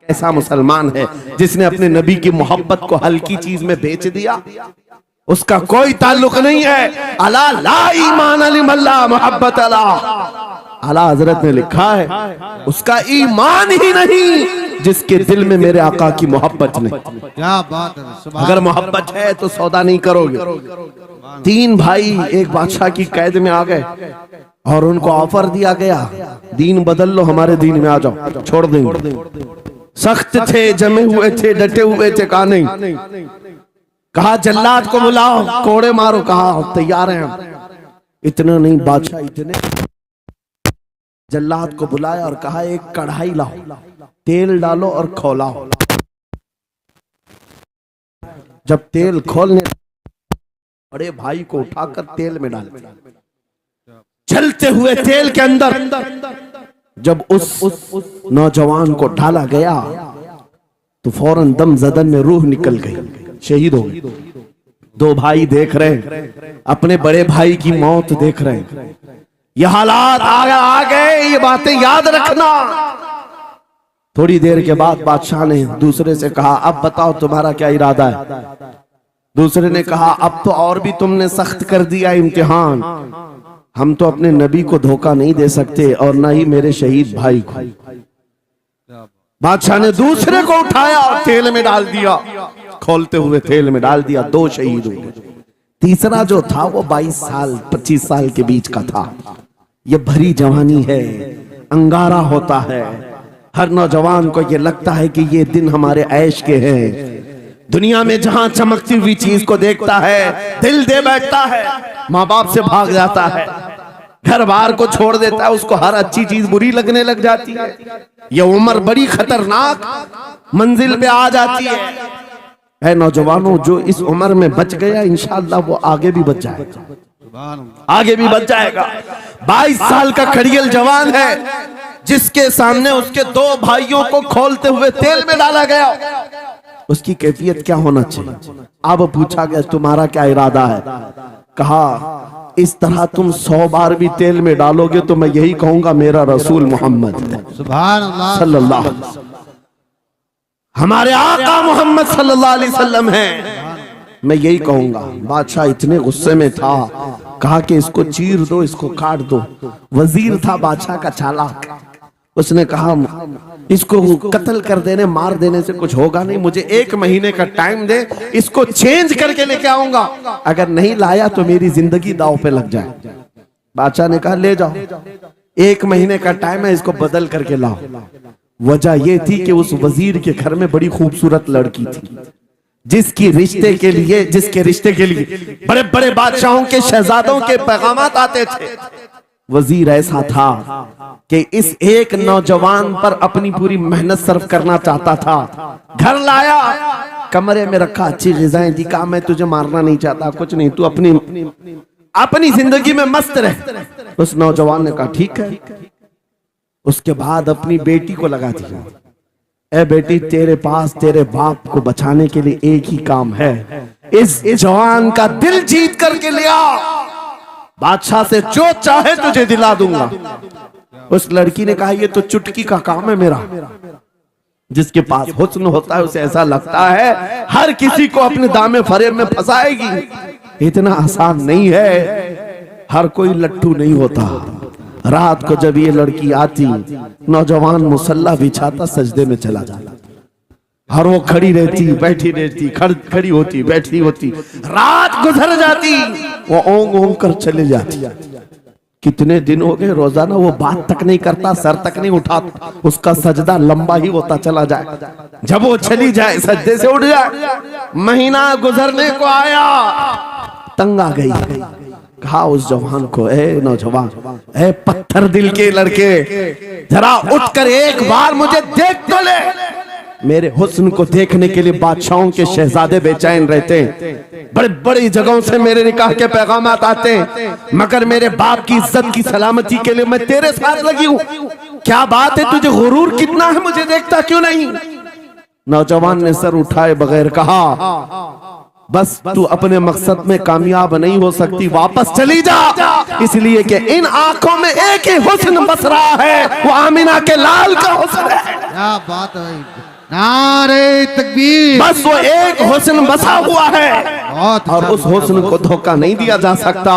ऐसा मुसलमान है जिसने अपने नबी की मोहब्बत को हल्की चीज में बेच दिया? उसका कोई ताल्लुक नहीं है। अला ला ईमान लिमल्ला मोहब्बत अला, आला हजरत ने लिखा है उसका ईमान ही नहीं जिसके दिल में मेरे आका की मोहब्बत नहीं। क्या बात है। अगर मोहब्बत है तो सौदा नहीं करोगे। तीन भाई एक बादशाह की कैद में आ गए और उनको ऑफर दिया गया, दीन बदल लो, हमारे दीन में आ जाओ, छोड़ देंगे। सख्त थे, जमे हुए थे, डटे हुए थे, कहा नहीं। कहा जल्लाद को बुलाओ, कोड़े मारो, कहा तैयार हैं हम। इतना नहीं, बादशाह इतने जल्लाद को बुलाया और कहा एक कढ़ाई लाओ, तेल डालो और खौलाओ। जब तेल खोलने, बड़े भाई को उठाकर तेल में डाल, चलते हुए तेल के अंदर जब उस नौजवान को डाला गया तो फौरन दम जदन में रूह निकल गई, शहीद हो गई। दो भाई देख रहे हैं, अपने बड़े भाई की मौत देख रहे हैं। ये हालात आ गए, ये बातें याद रखना। थोड़ी देर के बाद बादशाह ने दूसरे से कहा अब बताओ तुम्हारा क्या इरादा है? दूसरे ने कहा अब तो और भी तुमने सख्त कर दिया इम्तिहान, हम तो अपने नबी को धोखा नहीं दे सकते और ना ही मेरे शहीद भाई को। बादशाह ने दूसरे को उठाया और तेल में डाल दिया, खोलते हुए तेल में डाल दिया, दो शहीद हो गए। तीसरा जो था वो 22 साल 25 साल के बीच का था। ये भरी जवानी है, अंगारा होता है, हर नौजवान को ये लगता है कि ये दिन हमारे ऐश के हैं। दुनिया में जहां चमकती हुई चीज को देखता है दिल दे बैठता है, माँ बाप से भाग जाता है, घर बार को छोड़ देता है, उसको हर अच्छी चीज बुरी लगने लग जाती है। ये उम्र बड़ी खतरनाक मंजिल पे आ जाती है। नौजवानों, जो इस उम्र में बच गया इंशाअल्लाह वो आगे भी बच जाएगा, आगे भी बच जाएगा। 22 साल का खड़ियल जवान है जिसके सामने उसके दो भाइयों को खोलते हुए तेल में डाला गया, उसकी कैफियत क्या होना चाहिए? अब पूछा गया तुम्हारा क्या इरादा है? कहा इस तरह तुम 100 बार भी तेल में डालोगे तो मैं यही कहूंगा मेरा रसूल मोहम्मद सुभान अल्लाह सल्लल्लाहु अलैहि वसल्लम, हमारे आका मोहम्मद सल्लल्लाहु अलैहि वसल्लम है, मैं यही कहूंगा। बादशाह इतने गुस्से में था, कहा कि इसको चीर दो, इसको काट दो। वजीर था बादशाह का चालाक, उसने कहा इसको कत्ल कर देने, मार देने से कुछ होगा नहीं, मुझे 1 महीने का टाइम दे, इसको चेंज करके लेके आऊंगा, अगर नहीं लाया तो मेरी जिंदगी दांव पे लग जाए। बादशाह ने कहा ले जाओ, 1 महीने का टाइम है, इसको बदल करके लाओ। वजह यह थी कि उस वजीर के घर में बड़ी खूबसूरत लड़की थी जिसके रिश्ते के लिए बड़े बड़े बादशाहों के शहजादों के पैगामात आते थे। वजीर ऐसा था कि इस एक नौजवान पर अपनी पूरी मेहनत सर्व करना चाहता था। घर लाया, कमरे में रखा, अच्छी ग़िज़ाएं दी, कहा मैं तुझे मारना नहीं चाहता, कुछ नहीं, तू अपनी जिंदगी में मस्त रह। उस नौजवान ने कहा ठीक है। उसके बाद अपनी बेटी को लगा दिया, ए बेटी तेरे पास तेरे बाप को बचाने के लिए एक ही काम है, इस जवान का दिल जीत करके लिया, बादशाह से जो चाहे तुझे दिला दूंगा। उस लड़की ने कहा ये तो चुटकी का काम है मेरा। जिसके पास हुस्न होता है उसे ऐसा लगता है हर किसी को अपने दामे फरेब में फंसाएगी। इतना आसान नहीं है, हर कोई लट्टू नहीं होता। रात को जब ये लड़की आती, नौजवान मुसल्ला बिछाता, सजदे में चला जाता, हर वो खड़ी रहती बैठी रहती, खड़ी होती बैठी होती, रात गुजर जाती, वो ओंग ओंग कर चले जाती। कितने दिन हो गए रोजाना वो बात तक नहीं करता, सर तक नहीं उठाता, उसका सजदा लंबा ही होता चला जाए। जब वो चली जाए सजदे से उठ जाए। महीना गुजरने को आया, तंग आ गई, कहा उस जवान को, ए नौजवान, ए पत्थर दिल के लड़के, जरा उठकर एक बार मुझे देख तो ले। मेरे हुस्न को देखने के लिए बादशाहों के शहजादे बेचैन रहते हैं, बड़े बड़ी जगहों से मेरे निकाह के पैगामात आते हैं, मगर मेरे बाप की इज्जत की सलामती के लिए मैं तेरे साथ लगी हूँ। क्या बात है, तुझे गुरूर कितना है, मुझे देखता क्यों नहीं? नौजवान ने सर उठाए बगैर कहा बस तू अपने मकसद में कामयाब नहीं हो सकती, वापस चली जा। इसलिए कि इन आंखों में एक ही हुस्न बस रहा है, वो आमिना के लाल का हुस्न है। क्या बात है भाई। नारे तकबीर। बस वो एक हुस्न बसा हुआ है बहुत और अच्छा, उस हुस्न को धोखा नहीं दिया जा सकता।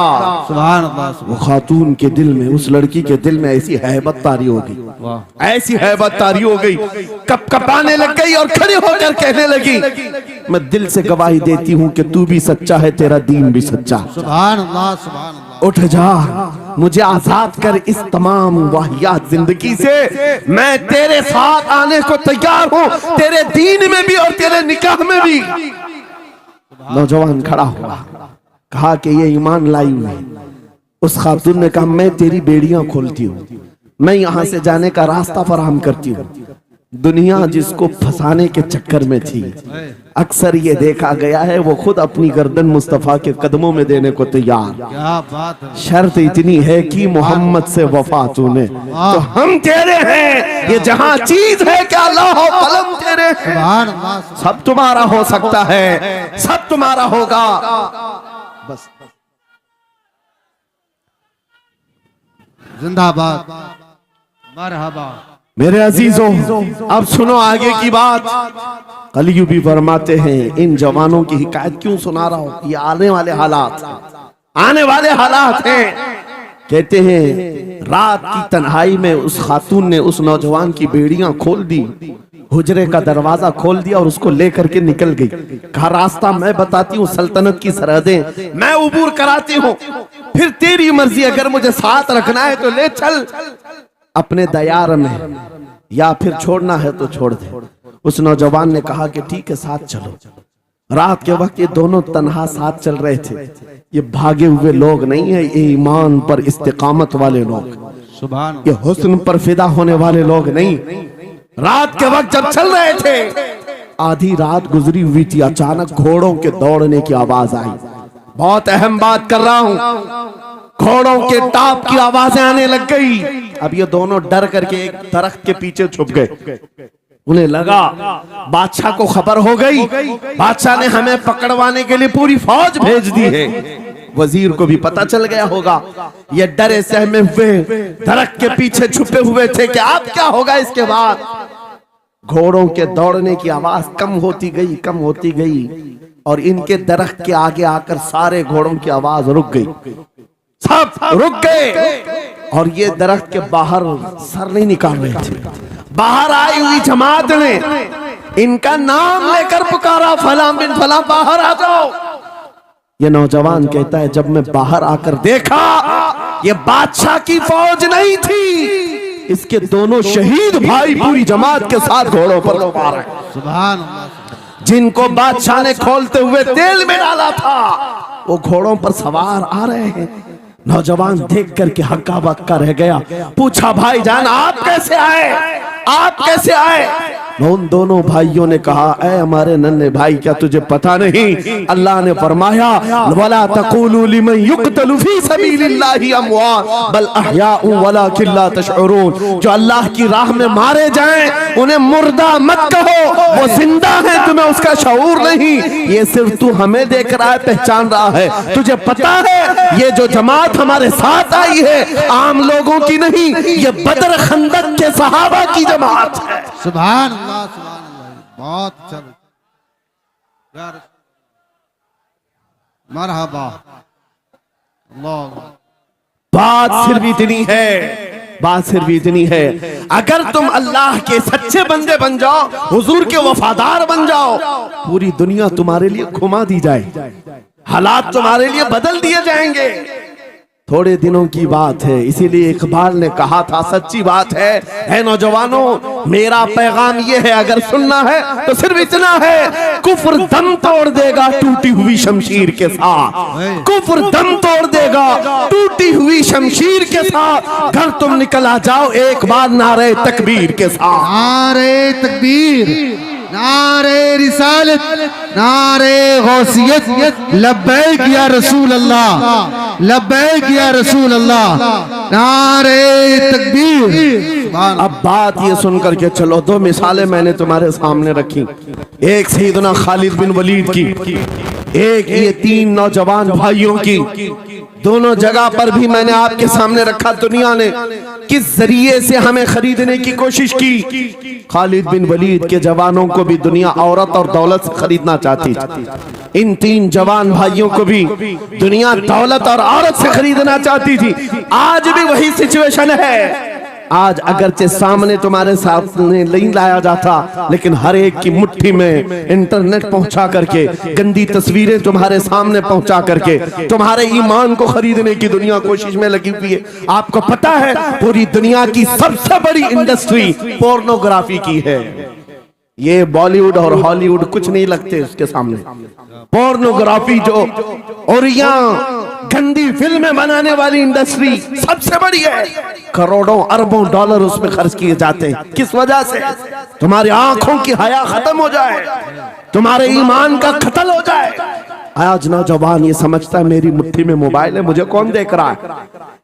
सुभान अल्लाह। वो खातून के दिल में, उस लड़की के दिल में ऐसी हैबत तारी हो गई, वाह। ऐसी हैबत तारी हो गई, कप कपाने लग गई और खड़ी होकर कहने लगी, मैं दिल से गवाही देती हूँ कि तू भी सच्चा है, तेरा दीन भी सच्चा। सुभान अल्लाह, सुभान अल्लाह। उठ जा, मुझे आजाद कर इस तमाम वाहियात जिंदगी से। मैं तेरे साथ आने को तैयार हूँ, तेरे दीन में भी और तेरे निकाह में भी। नौजवान खड़ा हुआ, कहा कि ये ईमान लाई हुई। उस खातून ने कहा, मैं तेरी बेड़ियां खोलती हूँ, मैं यहां से जाने का रास्ता फराहम करती हूँ। दुनिया जिसको फंसाने के चक्कर में थी, अक्सर ये देखा गया है वो खुद अपनी गर्दन मुस्तफा के कदमों में देने को तैयार। क्या बात है। शर्त इतनी है कि मोहम्मद से वफा तूने, तो हम तेरे हैं। ये जहां चीज है क्या अल्लाह कलम तेरे हैं। सुभान अल्लाह। सब तुम्हारा हो सकता है, सब तुम्हारा होगा। बस जिंदाबाद, मरहबा। मेरे अजीजों, अब सुनो आगे की बात। कलियू भी फरमाते हैं, इन जवानों की हिकायत क्यों सुना रहा हूं, ये आने वाले हालात, आने वाले हालात हैं। कहते हैं रात की तन्हाई में उस खातून ने उस नौजवान की बेड़ियां खोल दी, हुजरे का दरवाजा खोल दिया और उसको लेकर के निकल गई। कहा, रास्ता मैं बताती हूँ, सल्तनत की सरहदें मैं उबूर कराती हूँ, फिर तेरी मर्जी, अगर मुझे साथ रखना है तो ले चल अपने दयार में, या फिर छोड़ना है तो छोड़ दे। उस नौजवान ने कहा कि ठीक है, साथ चलो। रात के वक्त ये दोनों तन्हा साथ चल रहे थे। ये भागे हुए लोग नहीं है, ये ईमान पर इस्तिकामत वाले लोग, सुभान ये हुस्न पर फिदा होने वाले लोग नहीं। रात के वक्त जब चल रहे थे, आधी रात गुजरी हुई थी, अचानक घोड़ों के दौड़ने की आवाज आई। बहुत अहम बात कर रहा हूं, घोड़ों के टाप की आवाजें आने लग गई। अब ये दोनों डर करके एक दरख्त के पीछे छुप गए। उन्हें लगा बादशाह को खबर हो गई, बादशाह ने हमें पकड़वाने के लिए पूरी फौज भेज दी है। वजीर को भी पता चल गया होगा। ये डरे सहमे हुए दरख्त के पीछे छुपे हुए थे कि अब क्या होगा इसके बाद। घोड़ों के दौड़ने की आवाज कम होती गई, कम होती गई, और इनके दरख्त के आगे आकर सारे घोड़ों की आवाज रुक गई, सब रुक गए। और ये दरख्त के बाहर सर नहीं निकाल रहे थे। बाहर आई हुई जमात ने इनका नाम लेकर पुकारा, फलां बिन फलां बाहर आ जाओ। ये नौजवान कहता है, जब मैं बाहर आकर देखा, ये बादशाह की फौज नहीं थी, इसके दोनों शहीद भाई पूरी जमात के साथ घोड़ों पर सवार हैं। सुभान अल्लाह। जिनको बादशाह ने खोलते हुए तेल में डाला था, वो घोड़ों पर सवार आ रहे हैं। नौजवान देख करके हक्का बक्का रह गया। पूछा, भाईजान आप कैसे आए, आप कैसे आए? उन दोनों भाइयों ने कहा, ऐ हमारे नन्हे भाई, क्या तुझे पता नहीं, अल्लाह ने फरमाया, वला तक़ूलू लिमन युक़तलु फी सबीलिल्लाहि अमवात बल अहयाउ वलाकिन ला तशउरून। जो अल्लाह की राह में मारे जाएं उन्हें मुर्दा मत कहो, वो जिंदा है, तुम्हें उसका शऊर नहीं। ये सिर्फ तू हमें देख रहा है, पहचान रहा है। तुझे पता है ये जो जमात हमारे साथ आई है आम लोगों की नहीं, ये बदर खंदक के सहाबा की जमात है। सुभान अल्लाह, सुभान अल्लाह। बहुत अच्छा यार, मरहबा। अल्लाह। बात सिर्फ इतनी है, बात सिर्फ इतनी है, अगर तुम अल्लाह के सच्चे बंदे बन जाओ, हुजूर के वफादार बन जाओ, पूरी दुनिया तुम्हारे लिए घुमा दी जाए, हालात तुम्हारे लिए बदल दिए जाएंगे। थोड़े दिनों की बात है, इसीलिए इकबाल ने कहा था, सच्ची बात है नौजवानों, मेरा पैगाम ये है, अगर सुनना है तो सिर्फ इतना है, कुफ्र दम तोड़ देगा टूटी हुई शमशीर के साथ, कुफ्र दम तोड़ देगा टूटी हुई शमशीर के साथ। घर तुम निकल आ जाओ एक बार नारे तकबीर के साथ। नारे तकबीर, नारे रिसालत, नारे गौसियत, लब्बैक या रसूल अल्लाह, लब्बैक या रसूल अल्लाह, नारे तकबीर। अब बात ये सुनकर के चलो, दो मिसालें मैंने तुम्हारे सामने रखी। एक सैयदना खालिद बिन वलीद की, एक ये 3 नौजवान भाइयों की दोनों जगह पर भी मैंने आपके सामने रखा। दुनिया ने किस जरिए से हमें खरीदने की कोशिश की। खालिद बिन वलीद के जवानों को भी दुनिया औरत और दौलत से खरीदना चाहती थी। इन 3 जवान भाइयों को भी दुनिया दौलत और औरत से खरीदना चाहती थी। आज भी वही सिचुएशन है। आज अगरचे सामने तुम्हारे सामने नहीं लाया जाता, लेकिन हर एक की मुट्ठी में इंटरनेट पहुंचा करके, गंदी तस्वीरें तुम्हारे सामने पहुंचा करके तुम्हारे ईमान को खरीदने की दुनिया कोशिश में लगी हुई है। आपको पता है पूरी दुनिया की सबसे बड़ी इंडस्ट्री पोर्नोग्राफी की है। ये बॉलीवुड और हॉलीवुड कुछ नहीं लगते उसके सामने। पोर्नोग्राफी जो और यहाँ गंदी फिल्में बनाने वाली इंडस्ट्री सबसे बड़ी है। करोड़ों अरबों डॉलर उसमें खर्च किए जाते हैं। किस वजह से? तुम्हारी आंखों की हया खत्म हो जाए, तुम्हारे ईमान का कत्ल हो जाए। आज नौजवान ये समझता है मेरी मुट्ठी में मोबाइल है, मुझे कौन देख रहा है।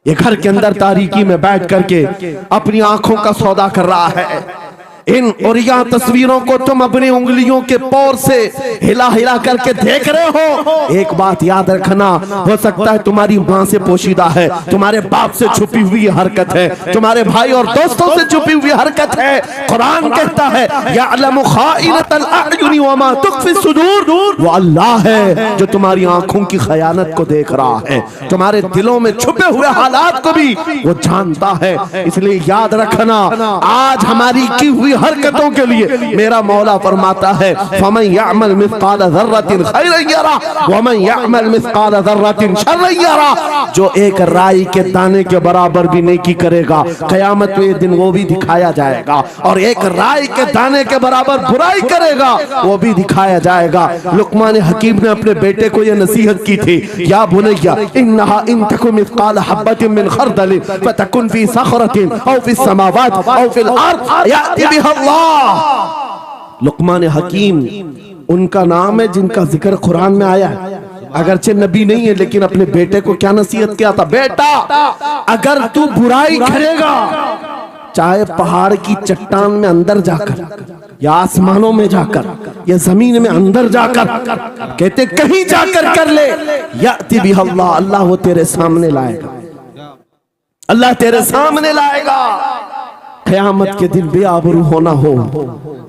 ये घर के अंदर तारीकी में बैठ करके अपनी आंखों का सौदा कर रहा है। इन और यहाँ तस्वीरों को तुम अपनी उंगलियों के पोर से हिला हिला करके देख रहे हो। एक बात याद रखना, हो सकता है तुम्हारी माँ से पोशीदा है, तुम्हारे बाप से छुपी हुई हरकत है, तुम्हारे भाई और दोस्तों से छुपी हुई हरकत है। कुरान कहता है यअलमु खाइनतल अयुनि व मा तुख्फी सुदूर, वो अल्लाह है जो तुम्हारी आंखों की खयानत को देख रहा है, तुम्हारे दिलों में छुपे हुए हालात को भी वो जानता है। इसलिए याद रखना, आज हमारी की हुई हरकतों के लिए मेरा मौला फरमाता है फमन यअमल मिस्काल ज़र्रतिन खैरन यरा व मन यअमल मिस्काल ज़र्रतिन शर्रन यरा। जो एक राई के दाने के बराबर भी नेकी करेगा, कयामत में दिन वो भी दिखाया जाएगा, और एक राई के दाने के बराबर बुराई करेगा वो भी दिखाया जाएगा। लुकमान हकीम ने अपने बेटे को यह नसीहत की थी, या बुनैया इन्नहा इन तकु मिस्काल हब्बतिन मिन खरदलिन फतकुन फी सखरतिन औ फी समावात औ फिल अर्द याति बिहा अल्लाह। लुकमान हकीम उनका नाम है जिनका जिक्र कुरान में आया है। अगरचे नबी नहीं है, लेकिन अपने बेटे को क्या नसीहत किया था, बेटा अगर तू बुराई करेगा, चाहे पहाड़ की चट्टान में अंदर जाकर या आसमानों में जाकर या जमीन में अंदर जाकर, कहते कहीं जाकर कर ले, याति बिहा अल्लाह, अल्लाह वो तेरे सामने लाएगा, अल्लाह तेरे सामने लाएगा। क़यामत के दिन बेआबरू होना हो,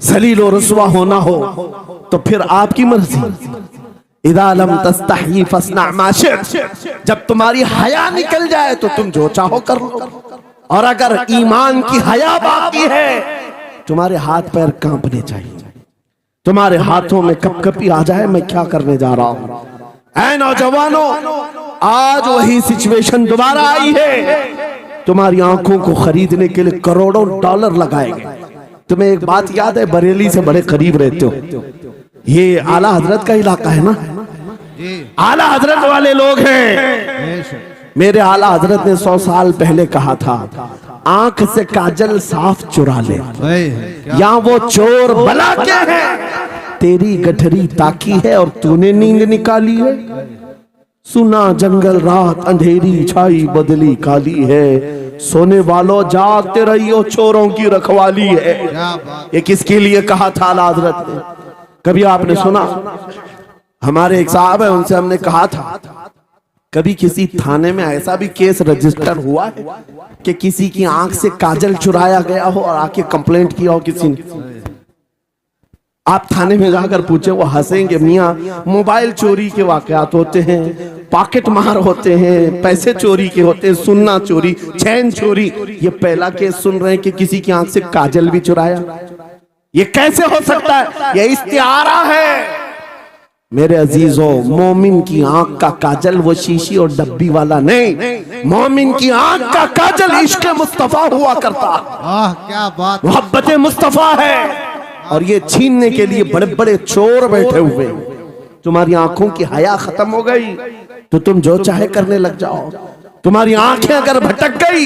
ज़लील और रुस्वा होना हो, तो फिर आपकी मर्जी। इज़ा लम तस्तही फस्ना मा शि'त, जब तुम्हारी हया निकल जाए तो तुम जो चाहो कर लो, और अगर ईमान की हया बाकी है तुम्हारे हाथ पैर कांपने चाहिए, तुम्हारे हाथों में कपकपी आ जाए मैं क्या करने जा रहा हूं। ऐ नौजवानों, आज वही सिचुएशन दोबारा आई है। तुम्हारी आंखों को खरीदने के लिए करोड़ों डॉलर लगाए गए। तुम्हें एक बात याद है, बरेली से बड़े करीब रहते हो, ये आला हजरत का इलाका है ना, आला हजरत वाले लोग हैं। मेरे आला हजरत ने 100 साल पहले कहा था, आंख से काजल साफ चुरा ले, या वो चोर बला के है, तेरी गठरी ताकी है और तूने नींद निकाली है। सुना जंगल रात अंधेरी छाई बदली काली है, सोने वालों जागते रहियो चोरों की रखवाली है। ये किसके लिए कहा था आला हजरत ने? कभी आपने सुना? हमारे एक साहब है, उनसे हमने कहा था, कभी किसी थाने में ऐसा भी केस रजिस्टर हुआ है कि किसी की आंख से काजल चुराया गया हो और आके कंप्लेंट किया हो किसी ने? आप थाने में जाकर पूछे, वो हंसेंगे। मियाँ, मोबाइल चोरी के वाकयात होते हैं, पॉकेट मार होते हैं, पैसे चोरी के होते हैं, सुन्ना चोरी, चैन चोरी। ये पहला केस सुन रहे हैं कि किसी की आंख से काजल भी चुराया। ये कैसे हो सकता है? ये इस्तिआरा है। मेरे अजीजों, मोमिन की आंख का काजल वो शीशी और डब्बी वाला नहीं, मोमिन की आंख का काजल इश्क मुस्तफा हुआ करता। क्या बात, मोहब्बत मुस्तफा है। और ये छीनने के लिए बड़े बड़े चोर बैठे हुए। तुम्हारी आंखों की हया खत्म हो गई तो तुम जो चाहे करने लग जाओ। तुम्हारी आंखें अगर भटक गई,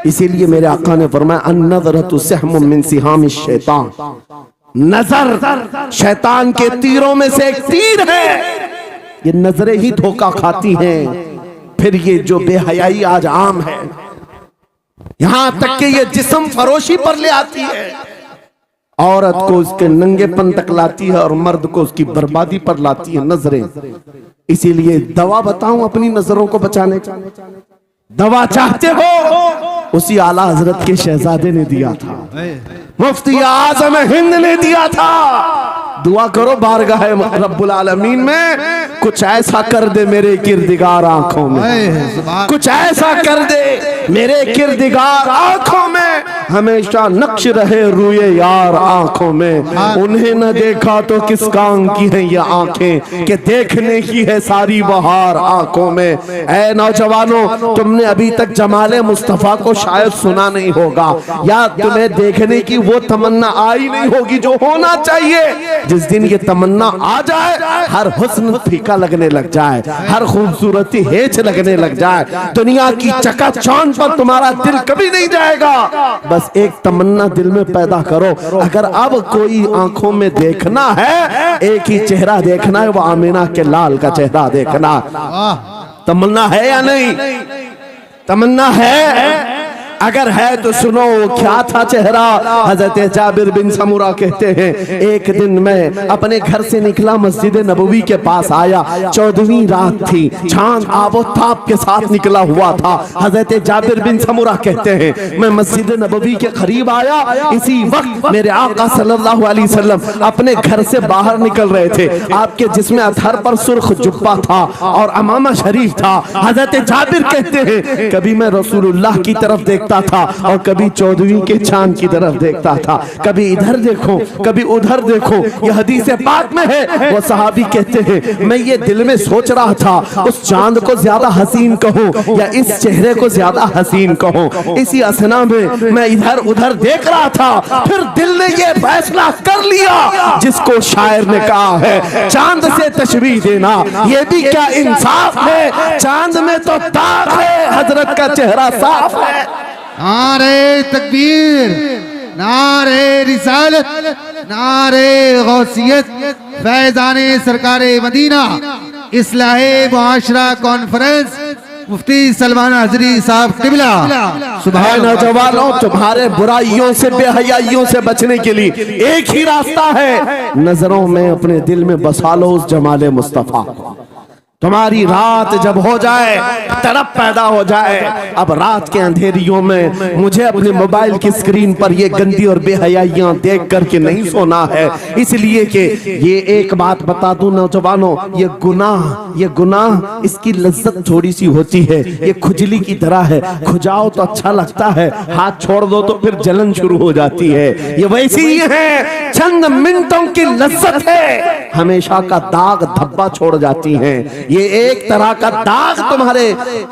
इसीलिए मेरे आका ने फरमाया अन-नज़रतु सहमुम मिन सिहामिश शैतान, नजर शैतान के तीरों में से एक तीर है। ये नजरें ही धोखा खाती हैं। फिर ये जो बेहयाई आज आम है, यहां तक कि ये जिस्म फरोशी पर ले आती है। औरत को उसके नंगेपन तक लाती है और मर्द को उसकी बर्बादी पर लाती है नजरें। इसीलिए दवा बताऊं अपनी नजरों को बचाने का, दवा चाहते हो उसी आला हजरत के शहजादे ने दिया था, मुफ्ती आजम हिंद ने दिया था। दुआ करो बारगाह रब्बुल आलमीन में कुछ ऐसा कर दे मेरे किरदिगार आंखों में, कुछ ऐसा कर दे मेरे किरदिगार आंखों में, हमेशा नक्श रहे रूए यार आंखों में। उन्हें न देखा तो किस काम की है ये आंखें कि देखने की है सारी बहार आंखों में। ऐ नौजवानों, तुमने अभी तक जमाले मुस्तफा को शायद सुना नहीं होगा, या तुम्हें देखने की वो तमन्ना आई नहीं होगी जो होना चाहिए। जिस दिन ये तमन्ना आ जाए, हर हुस्न फीका लगने लग जाए, हर खूबसूरती हेच लगने लग जाए, दुनिया की चकाचौंध पर तुम्हारा दिल कभी नहीं जाएगा। बस एक तमन्ना दिल में पैदा करो, अगर अब कोई आंखों में देखना है, एक ही चेहरा देखना है, वो आमीना के लाल का चेहरा देखना। तमन्ना है या नहीं? तमन्ना है? अगर है तो सुनो क्या था चेहरा। हजरत जाबिर बिन समुरा कहते हैं, एक दिन मैं अपने घर से निकला, मस्जिद नबवी के पास आया, 14वीं रात थी, चांद आबोताब के साथ निकला हुआ था। हजरत जाबिर बिन समुरा कहते हैं, मैं मस्जिद नबवी के करीब आया, इसी वक्त मेरे आका सल्लल्लाहु अलैहि वसल्लम अपने घर से बाहर निकल रहे थे। आपके जिस्म अतहर पर सुर्ख जुब्बा था और अमामा शरीफ था। हजरत जाबिर कहते हैं, कभी मैं रसूलुल्लाह की तरफ देखता था और कभी 14वीं के चांद की तरफ देखता था, कभी इधर देखो कभी उधर देखो। यह हदीस पाक में है। वो सहाबी कहते हैं, मैं ये दिल में सोच रहा था, उस चांद को ज्यादा हसीन कहूं या इस चेहरे को ज्यादा हसीन कहूं। इसी असना में मैं इधर उधर देख रहा था, फिर दिल ने ये फैसला कर लिया जिसको शायर ने कहा है, चांद से तशबीह देना ये भी क्या इंसाफ है, चांद में तो ताक है, हजरत का चेहरा साफ है। नारे तकबीर, नारे रिसालत, नारे गौसियत, फैजाने सरकारे मदीना, इस्लाहे मुआशरा कॉन्फ्रेंस, मुफ्ती सलमान हजरी साहब किबला। सुबह नौजवानों, तुम्हारे बुराइयों से बेहयाइयों से बचने के लिए एक ही रास्ता है, नजरों में अपने दिल में बसा लो उस जमाले मुस्तफा को। तुम्हारी रात जब हो जाए, तड़प पैदा हो जाए, अब रात के अंधेरियों में मुझे अपने मोबाइल की स्क्रीन पर ये गंदी और बेहयाइयां देख करके नहीं सोना है। इसलिए कि ये एक बात बता दूं नौजवानों, ये गुनाह इसकी लज्जत थोड़ी सी होती है, ये खुजली की तरह है, खुजाओ तो अच्छा लगता है, हाथ छोड़ दो तो फिर जलन शुरू हो जाती है। ये वैसी ही है, चंद मिनटों की लज्जत है, हमेशा का दाग धब्बा छोड़ जाती है। ये एक तरह का दाग तुम्हारे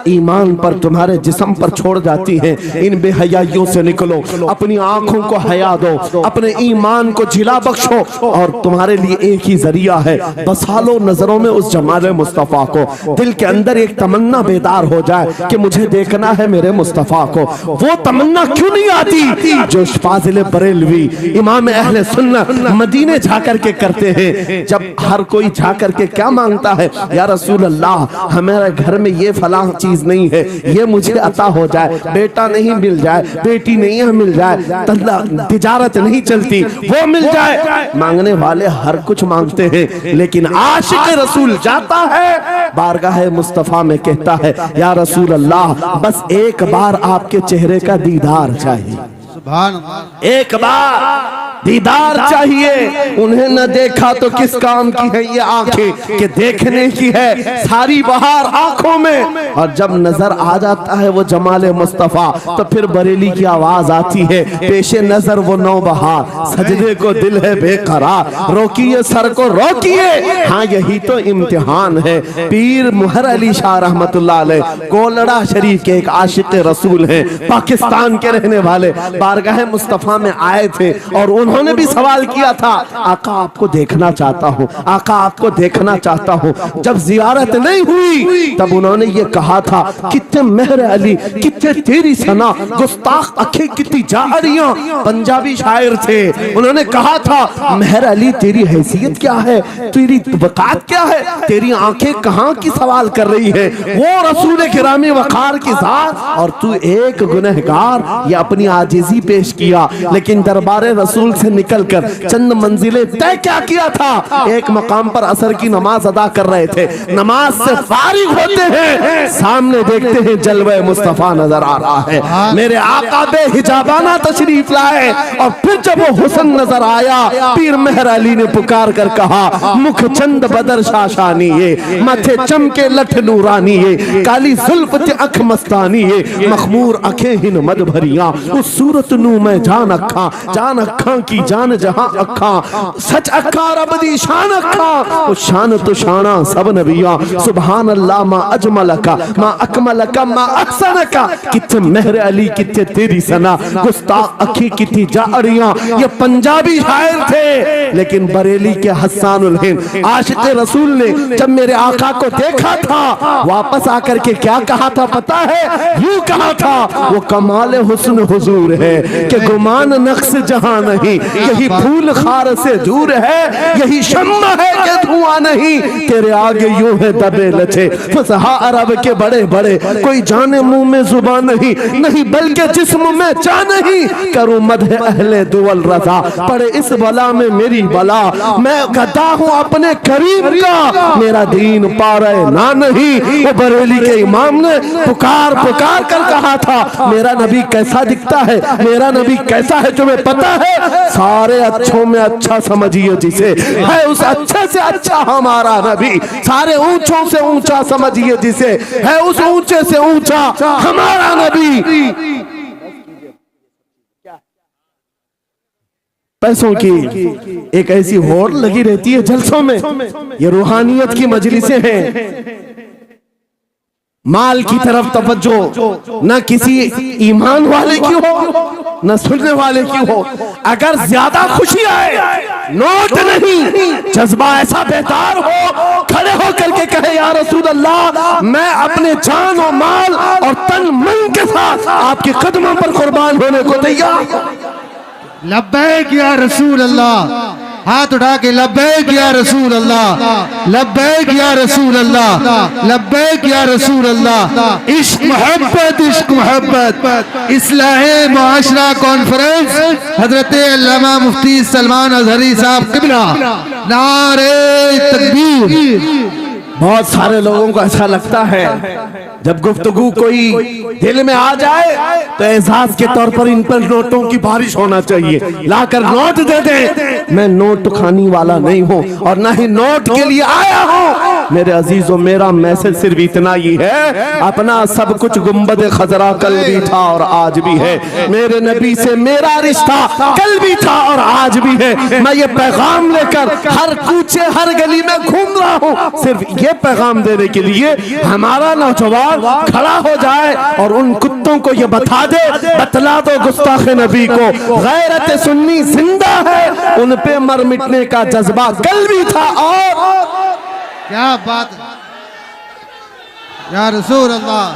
ईमान पर, तुम्हारे जिस्म पर छोड़ जाती है। इन बेहयाइयों से निकलो, अपनी आंखों को हया दो, अपने ईमान को जिला बख्शो, और तुम्हारे लिए एक ही जरिया है, बसा लो नजरों में उस जमाले मुस्तफा को। दिल के अंदर एक तमन्ना बेदार हो जाए कि मुझे देखना है मेरे मुस्तफा को। वो तमन्ना क्यों नहीं आती जो फाजिल बरेलवी इमाम अहले सुन्नत मदीने जाकर के करते हैं। जब हर कोई जाकर के क्या मांगता है, या रसूल अल्लाह हमारे घर में ये फलां चीज नहीं है, ये मुझे अता हो जाए, बेटा नहीं मिल जाए, बेटी नहीं मिल जाए, तिजारत नहीं चलती, वो मिल जाए। मांगने वाले हर कुछ मांगते हैं, लेकिन आशिक रसूल जाता है बारगाह मुस्तफा में, कहता है या रसूल अल्लाह बस एक बार आपके चेहरे का दीदार चाहिए, एक बार दीदार चाहिए। उन्हें न देखा तो किस काम की है ये आंखें कि देखने की है सारी बहार आंखों में। और जब नजर आ जाता है वो जमाले मुस्तफा, तो फिर बरेली की आवाज आती है, पेशे नजर वो नौ बहार, सजदे को दिल है बेकरार, रोकिए सर को रोकिए, हाँ यही तो इम्तिहान है। पीर मुहर अली शाह रहमतुल्लाह अलैह कोलड़ा शरीफ के एक आशिक रसूल हैं, पाकिस्तान के रहने वाले, बारगाह मुस्तफा में आए थे और उन्होंने भी सवाल किया था, आका आपको देखना चाहता हूँ, आका आपको देखना चाहता हूँ। जब जियारत नहीं हुई तब उन्होंने ये कहा था, कितने मेहर अली कितने तेरी सना, गुस्ताख अखे कितनी जारियां। पंजाबी शायर थे, उन्होंने कहा था मेहर अली तेरी हैसियत क्या है, तेरी वकात क्या है, तेरी आंखें कहाँ की सवाल कर रही है, वो रसूल किरामी वकार की जात और तू एक गुनहगार। ये अपनी आजिजी पेश किया, लेकिन दरबारे रसूल से निकलकर चंद मंजिलें तय क्या किया था, एक मकाम पर असर की नमाज अदा कर रहे थे। नमाज से फारिग होते हैं, सामने देखते हैं जलवे मुस्तफा नजर आ रहा है। मेरे आका बेहिजाबाना तशरीफ लाए और फिर जब वो हुस्न नजर आया, पीर मेहर अली ने पुकार कर कहा, मुख चंद बदर शाशानी ये, माथे चमके लठ नूरानी ये, काली जुल्फ ते अख मस्तानी ये, मखमूर अखे हिन मद भरिया, उस सूरत नू मैं जान अखा की जान जहां अखा, सच अखा रब दी शान अखा, उस शान तो शाना सब नबिया, सुभान अल्लाह मा अजमल का मा अकमल का मा अहसन का, किथे मेहर अली किथे तेरी सना, गुस्ताख अखी किथे जाड़ियां। ये पंजाबी शायर थे, लेकिन बरेली के हस्सानुल हिंद आशिक रसूल ने जब मेरे आका को देखा था, वापस आकर के क्या कहा था पता है? यूं कहा था, वो कमाल हुस्न हुजूर है कि गुमान नक्श जहां नहीं, यही फूल खार से दूर है, यही शम्मा है कि धुआं नहीं, तेरे आगे यूं है दबे लचे फसहा अरब के बड़े बड़े, कोई जाने मुंह में जुबान नहीं, नहीं बल्कि जिस्म में जा नहीं, करूं मदह अहले दुवल रजा, पड़े इस बला में मेरी बला, मैं गदा हूं अपने करीम का, मेरा दीन पा रहे ना नहीं। वो बरेली के इमाम ने पुकार पुकार कर कहा था, मेरा नबी कैसा दिखता है, मेरा नबी कैसा है तुम्हें पता है? सारे अच्छों में अच्छा समझिए जिसे, है उस अच्छे से अच्छा हमारा नबी, सारे ऊंचों से ऊंचा समझिए जिसे, है उस ऊंचे से ऊंचा हमारा नबी। पैसों की एक ऐसी होड़ लगी रहती है जलसों में, ये रूहानियत की मजलिसें हैं। माल की तरफ तवज्जो न किसी ईमान वाले की हो न सुनने वाले की हो। अगर ज्यादा खुशी आए, नोट नहीं, जज्बा ऐसा बेदार हो, खड़े होकर के कहे या रसूल अल्लाह, मैं अपने जान और माल और तन मन के साथ आपके कदमों पर कुर्बान होने को तैयार। लब्बैक या रसूल अल्लाह, हाथ उठा के लब्बैक या रसूल अल्लाह, लब्बैक या रसूल अल्लाह, लब्बैक या रसूल अल्लाह। इश्क मोहब्बत इस्लाहे मुआशरा कॉन्फ्रेंस हजरत अल्लामा मुफ्ती सलमान अजहरी साहब किबला, नारे तकबीर। बहुत सारे लोगों को ऐसा लगता है जब गुफ्तगू कोई दिल में आ जाए तो एहसास के तौर पर इन पर नोटों की बारिश होना चाहिए, लाकर नोट दे दे। मैं नोट खाने वाला नहीं हूँ और ना ही नोट के लिए आया हूँ। मेरे अजीजों, मेरा मैसेज सिर्फ इतना ही है, अपना सब कुछ गुंबद खजरा कल भी था और आज भी है, मेरे नबी से मेरा रिश्ता कल भी था और आज भी है। मैं ये पैगाम लेकर हर कूचे हर गली में घूम रहा हूँ, सिर्फ ये पैगाम देने के लिए हमारा नौजवान खड़ा हो जाए और उन कुत्तों को ये बता दे, बतला दो गुस्ताखे नबी को, गैरत सुन्नी जिंदा है, उन पे मर मिटने का जज्बा कल भी था। और क्या बात या रसूल अल्लाह।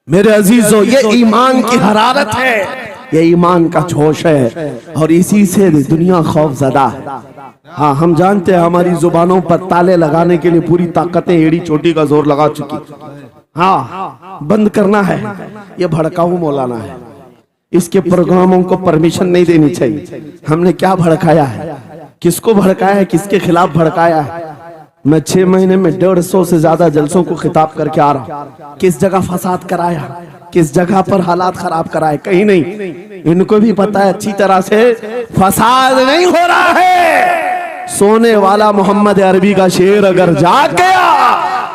मेरे अजीजों, ये ईमान की हरारत है, ये ईमान का जोश है और इसी से दुनिया खौफजदा है। हाँ, हम जानते हैं हमारी जुबानों पर ताले लगाने के लिए पूरी ताकतें एड़ी चोटी का जोर लगा चुकी। हाँ, बंद करना है, ये भड़काऊ मौलाना है, इसके प्रोग्रामों को परमिशन नहीं देनी चाहिए। हमने क्या भड़काया है, किसको भड़काया है, किसके खिलाफ भड़काया है? मैं 6 महीने में 150 से ज्यादा जलसों को खिताब करके आ रहा हूँ। किस जगह फसाद कराया, किस जगह पर हालात खराब कराए, कहीं नहीं। इनको भी पता है अच्छी तरह से फसाद नहीं हो रहा है। सोने वाला मोहम्मद अरबी का शेर अगर जाग गया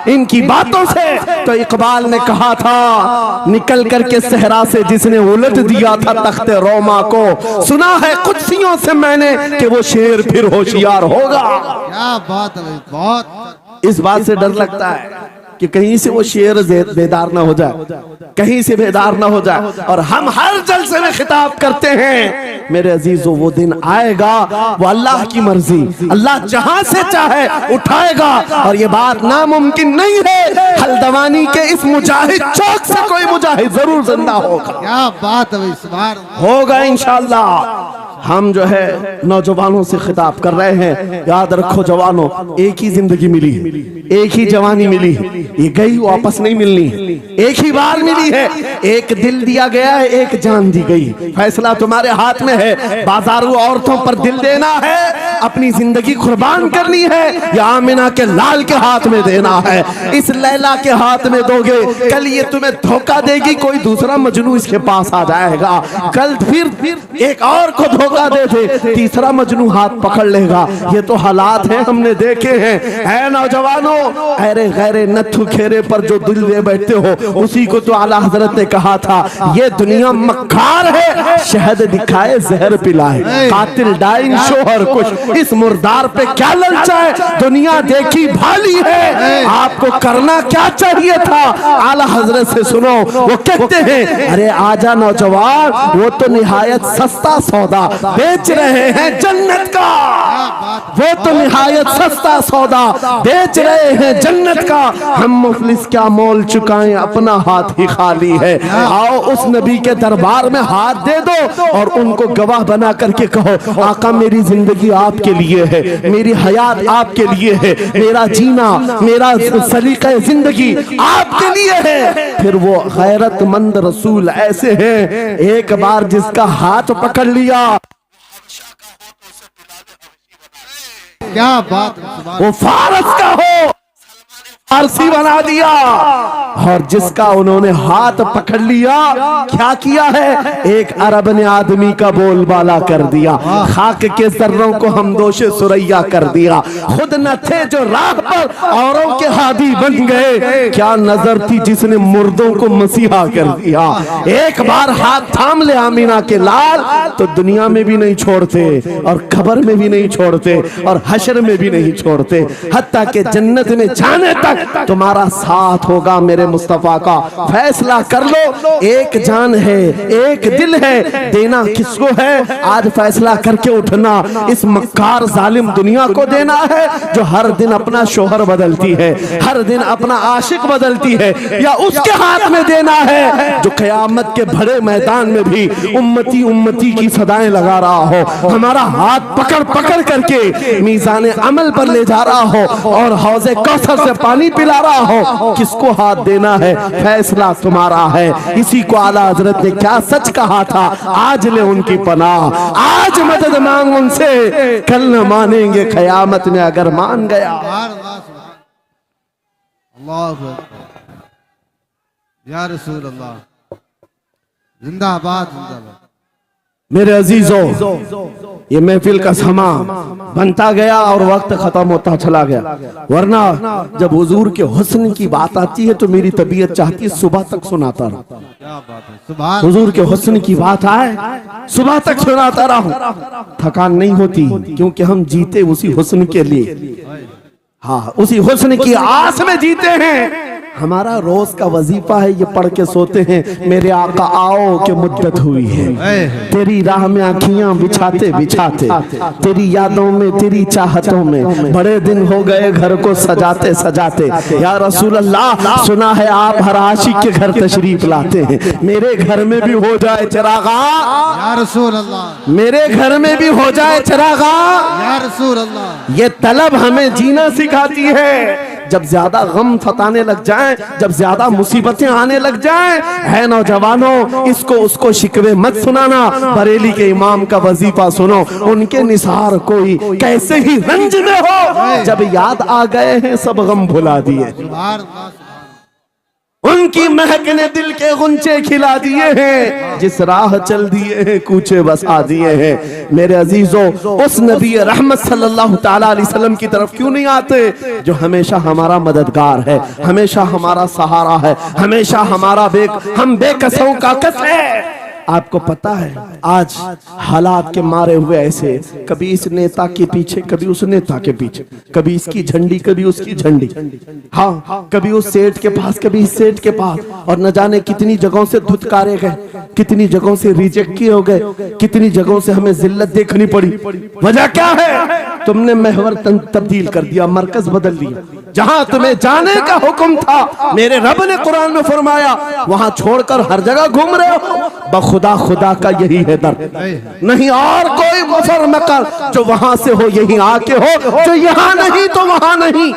इनकी बातों से, तो इकबाल ने कहा था, निकल करके सहरा से जिसने उलट दिया था तख्ते रोमा को, सुना है कुत्सियों से मैंने कि वो शेर फिर होशियार होगा। क्या बात है, बहुत। इस बात से डर लगता है कि कहीं से वो शेर बेदार ना हो जाए, कहीं से बेदार ना हो जाए, और हम हर जलसे में खिताब करते हैं। मेरे अजीजों, वो दिन आएगा, वो अल्लाह की मर्जी, अल्लाह जहां से चाहे उठाएगा, और ये बात नामुमकिन नहीं है। हल्द्वानी के इस मुजाहिद चौक से कोई मुजाहिद जरूर जिंदा होगा। क्या बात है, इस बार होगा इंशाअल्लाह। हम जो है नौजवानों से खिताब कर रहे हैं, याद रखो जवानों, एक ही जिंदगी मिली है, एक ही जवानी मिली है, ये गई वापस नहीं मिलनी, एक ही बार मिली है। एक दिल दिया गया है, एक जान दी गई। फैसला तुम्हारे हाथ में है। बाजारू औरतों पर दिल देना है, अपनी जिंदगी कुर्बान करनी है, या आमिना के लाल के हाथ में देना है। इस लैला के हाथ में दोगे, कल ये तुम्हें धोखा देगी, कोई दूसरा मजनू इसके पास आ जाएगा, कल फिर एक और को धोखा दे दे, तीसरा मजनू हाथ पकड़ लेगा। ये तो हालात हैं, हमने देखे हैं। ऐ नौजवानों, अरे गैरे नथु खेरे पर जो दिल दे बैठते हो, उसी को तो आला हजरत ने कहा था, ये दुनिया मक्कार है, शहद दिखाए जहर पिलाए, कातिल डाइन शोहर कुछ, इस मुर्दार पे क्या ललचाए, दुनिया देखी भाली है, आपको करना क्या चाहिए था। आला हजरत से सुनो, वो कहते हैं, अरे आजा नौजवान, वो तो निहायत सस्ता सौदा बेच रहे हैं जन्नत का, वो तो निहायत सस्ता सौदा बेच रहे हैं जन्नत का, हम मुफलिस क्या मोल चुकाएं, अपना हाथ ही खाली है। आओ उस नबी के दरबार में हाथ दे दो और उनको गवाह बना करके कहो, आका मेरी जिंदगी आपके लिए है, मेरी हयात आपके लिए है, मेरा जीना, मेरा सलीका जिंदगी आपके लिए है। फिर वो गैरतमंद रसूल ऐसे हैं, एक बार जिसका हाथ पकड़ लिया, क्या बात, वो फारस का हो फारसी बना दिया, और जिसका उन्होंने हाथ पकड़ लिया, क्या किया है, एक अरब ने आदमी का बोलबाला कर दिया, खाक के जर्रों को हमदोशे सुरैया कर दिया, खुद न थे जो राह पर औरों के हादी बन गए, क्या नजर थी जिसने मुर्दों को मसीहा कर दिया। एक बार हाथ थाम ले आमीना के लाल, तो दुनिया में भी नहीं छोड़ते, और खबर में भी नहीं छोड़ते, और हशर में भी नहीं छोड़ते, हत्ता के जन्नत में जाने तक तुम्हारा साथ होगा। मेरे मुस्तफा का फैसला कर लो, एक जान है, एक दिल है, देना किसको है, आज फैसला करके उठना। इस मक्कार जालिम दुनिया को देना है, जो हर दिन अपना शोहर बदलती है, हर दिन अपना आशिक बदलती है, या उसके हाथ में देना है जो कयामत के बड़े मैदान में भी उम्मती उम्मती की सदाएं लगा रहा हो, हमारा हाथ पकड़ पकड़ करके मीज़ान अमल पर ले जा रहा हो, और हौज़े कौसर से पानी पिला रहा हो। किसको हाथ देना है, फैसला तुम्हारा है। इसी को आला हजरत ने क्या सच कहा था, आज ले उनकी पनाह, आज मदद मांग उनसे, कल न मानेंगे कयामत में अगर मान गया। अल्लाह या रसूल अल्लाह, जिंदाबाद जिंदाबाद। मेरे अजीजों, ये महफिल का समा बनता गया और वक्त खत्म होता चला गया, वरना जब हुजूर के हुस्न की बात आती है तो मेरी तबीयत चाहती है सुबह तक सुनाता रहूं। क्या बात है, सुभान। हुजूर के हुस्न की बात आए, सुबह तक सुनाता रहूं, थकान नहीं होती, क्योंकि हम जीते उसी हुस्न के लिए, हाँ उसी हुस्न की आस में जीते हैं। हमारा रोज का वजीफा है, ये पढ़ के सोते हैं, मेरे आका आओ कि मुद्दत हुई है, तेरी राह में आँखियां बिछाते बिछाते, तेरी यादों में, तेरी चाहतों में, बड़े दिन हो गए घर को सजाते सजाते। या रसूल अल्लाह, सुना है आप हर आशिक के घर तशरीफ लाते हैं, मेरे घर में भी हो जाए चिरागा, या रसूल अल्लाह, मेरे घर में भी हो जाए चिरागा, या रसूल अल्लाह। ये तलब हमें जीना सिखाती है। जब ज्यादा गम सताने लग जाएं, जब ज्यादा मुसीबतें आने लग जाएं, है नौजवानों, इसको उसको शिकवे मत सुनाना, बरेली के इमाम का वजीफा सुनो, उनके निसार कोई कैसे ही रंज में हो, जब याद आ गए हैं सब गम भुला दिए, उनकी महक ने दिल के गुंचे खिला दिए हैं, जिस राह चल दिए हैं कूचे बसा दिए हैं। मेरे अजीजों, उस नबी रहमत सल्लल्लाहु ताला अलैहि वसल्लम की तरफ क्यों नहीं आते, जो हमेशा हमारा मददगार है, हमेशा हमारा सहारा है, हमेशा हमारा हम बेकसों का कस है। आपको पता है आज हालात के मारे हुए ऐसे, कभी इस नेता के पीछे, कभी उस नेता के पीछे, कभी इसकी झंडी, कभी उसकी झंडी, हाँ कभी उस सेठ के पास, कभी इस सेठ के पास, और न जाने कितनी जगहों से धुतकारे गए, कितनी जगहों से रिजेक्ट किए हो गए, कितनी जगहों से हमें जिल्लत देखनी पड़ी। वजह क्या है? तुमने महवर तब्दील कर दिया, मरकज बदल दिया। जहां तुम्हें जाने का हुक्म था मेरे रब ने कुरान में फरमाया, वहां छोड़कर हर जगह घूम रहे हो। बखुदा खुदा का यही है दर, नहीं और कोई मुफर मकर जो वहां से हो यही आके हो, जो यहाँ नहीं तो वहां नहीं।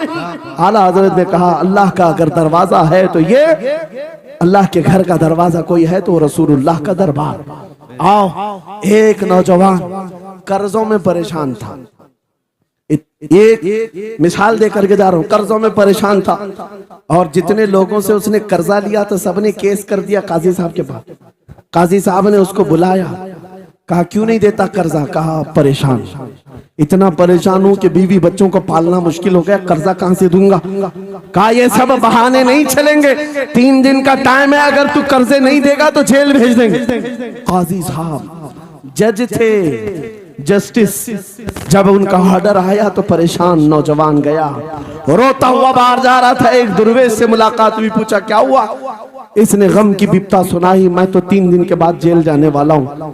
आला हजरत ने कहा अल्लाह का अगर दरवाजा है तो ये अल्लाह के घर का दरवाजा कोई है तो रसूलुल्लाह का दरबार। आओ, एक नौजवान कर्जों में परेशान था, एक मिसाल देकर के जा रहा हूं, कर्जों में परेशान था और जितने लोगों से उसने कर्जा लिया तो सबने केस कर दिया काजी साहब के पास। काजी साहब ने उसको बुलाया, कहा क्यों नहीं देता कर्जा? कहा परेशान, इतना परेशान हूं कि बीवी बच्चों को पालना मुश्किल हो गया, कर्जा कहां से दूंगा? कहा ये सब बहाने नहीं चलेंगे, 3 दिन का टाइम है, अगर तू कर्जे नहीं देगा तो जेल भेज देंगे। काजी साहब जज थे, जस्टिस, जब उनका ऑर्डर आया तो परेशान नौजवान गया, रोता हुआ बाहर जा रहा था। एक दुर्वेश से मुलाकात हुई, पूछा क्या हुआ? इसने गम की बिपता सुनाई, मैं तो 3 दिन के बाद जेल जाने वाला हूं।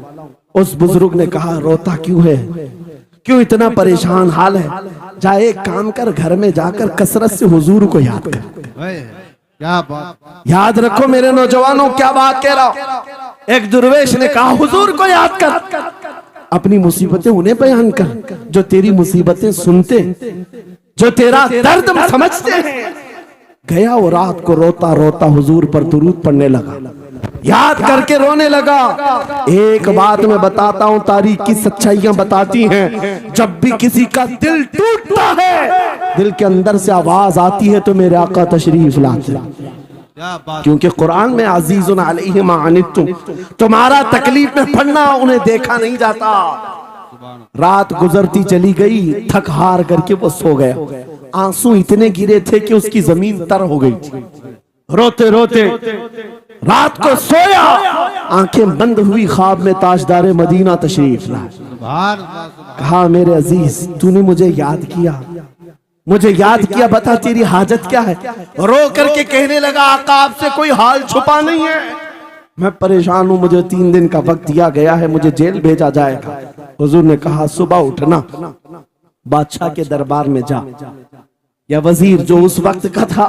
उस बुजुर्ग ने कहा रोता क्यों है, क्यों इतना परेशान हाल है? जा एक काम कर, घर में जाकर कसरत से हुजूर को याद कर। क्या बात, याद रखो मेरे नौजवानों, क्या बात कह रहा हूं। एक दुर्वेश ने कहा हुजूर को याद कर, अपनी मुसीबतें उन्हें बयान कर जो तेरी मुसीबतें सुनते, जो तेरा दर्द समझते हैं। गया वो रात को रोता रोता हुजूर पर दुरूद पढ़ने लगा, याद करके रोने लगा। एक बात मैं बताता हूं, तारीख की सच्चाइयां बताती हैं, जब भी किसी का दिल टूटता है, दिल के अंदर से आवाज आती है तो मेरे आका तशरीफ लाते हैं। क्योंकि कुरान में अजीजुन अलैहि मा अनित्तुम, तुम्हारा तकलीफ में पड़ना उन्हें देखा नहीं जाता। रात गुजरती चली गई, थक हार करके वो सो गया। आंसू इतने गिरे थे कि उसकी जमीन तर हो गई थी। रोते रोते रात को सोया, आंखें बंद हुई, ख्वाब में ताजदार मदीना तशरीफ लाए। कहा मेरे अजीज तूने मुझे याद किया, मुझे याद किया, बता तेरी हाजत क्या है? रो करके कहने लगा आका आपसे कोई हाल छुपा नहीं है, मैं परेशान हूं, मुझे 3 दिन का वक्त दिया गया है, मुझे जेल भेजा जाएगा। हुजूर ने कहा सुबह उठना, बादशाह के दरबार में जा, या वजीर जो उस वक्त का था,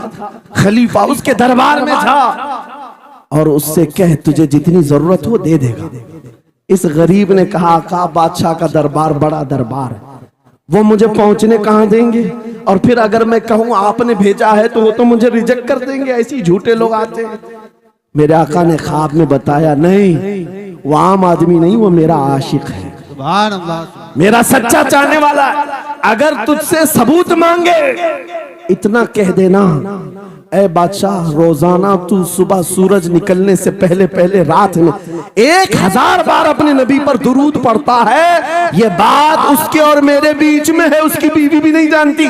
खलीफा, उसके दरबार में जा और उससे कह तुझे जितनी जरूरत हो दे देगा। इस गरीब ने कहा आका बादशाह का दरबार बड़ा दरबार है, वो मुझे पहुंचने कहां देंगे, और फिर अगर मैं कहूं आपने भेजा है तो वो तो मुझे रिजेक्ट कर देंगे, ऐसे झूठे लोग आते हैं। मेरे आका ने ख्वाब में बताया नहीं, वो आम आदमी नहीं, वो मेरा आशिक है, मेरा सच्चा चाहने वाला है। अगर तुझसे सबूत मांगे इतना कह देना, ऐ बादशाह रोजाना तू सुबह सूरज निकलने से पहले पहले रात में 1000 बार अपने नबी पर दुरूद पढ़ता है, ये बात उसके और मेरे बीच में है, उसकी बीवी भी नहीं जानती।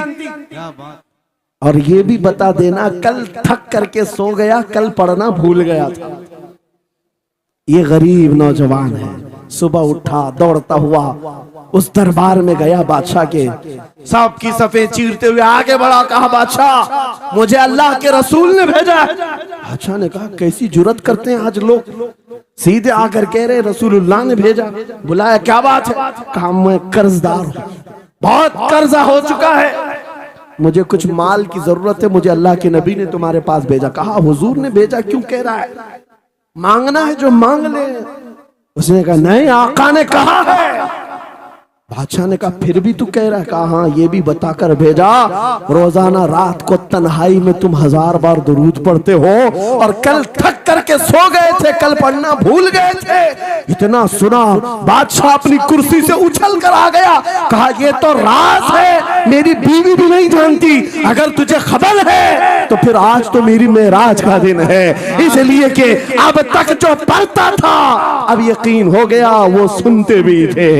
और ये भी बता देना कल थक करके सो गया, कल पढ़ना भूल गया था। ये गरीब नौजवान है, सुबह उठा दौड़ता हुआ उस दरबार में गया, बादशाह के सब की सफेद चीरते हुए आगे बढ़ा, कहा बादशाह मुझे अल्लाह के रसूल ने भेजा है। बादशाह ने कहा कैसी जुर्रत करते हैं आज लोग, सीधे आकर कह रहे रसूलुल्लाह ने भेजा। बुलाया क्या बात है? कहा मैं कर्जदार हूं, बहुत कर्जा हो चुका है, मुझे कुछ माल की जरूरत है, मुझे अल्लाह के नबी ने तुम्हारे पास भेजा। कहा हुजूर ने भेजा, क्यों कह रहा है? मांगना है जो मांग ले। उसने कहा नहीं आका ने कहा है। बादशाह ने कहा फिर भी तू कह रहा है? कहा हाँ ये भी बताकर भेजा, रोजाना रात को तन्हाई में तुम 1000 बार दुरूद पढ़ते हो, और कल थक करके सो गए थे, कल पढ़ना भूल गए थे। इतना सुना बादशाह अपनी कुर्सी से उछल कर आ गया, कहा ये तो राज है, मेरी बीवी भी नहीं जानती, अगर तुझे खबर है तो फिर आज तो मेरी मेराज का दिन है, इसलिए कि अब तक जो पढ़ता था अब यकीन हो गया, वो सुनते भी थे,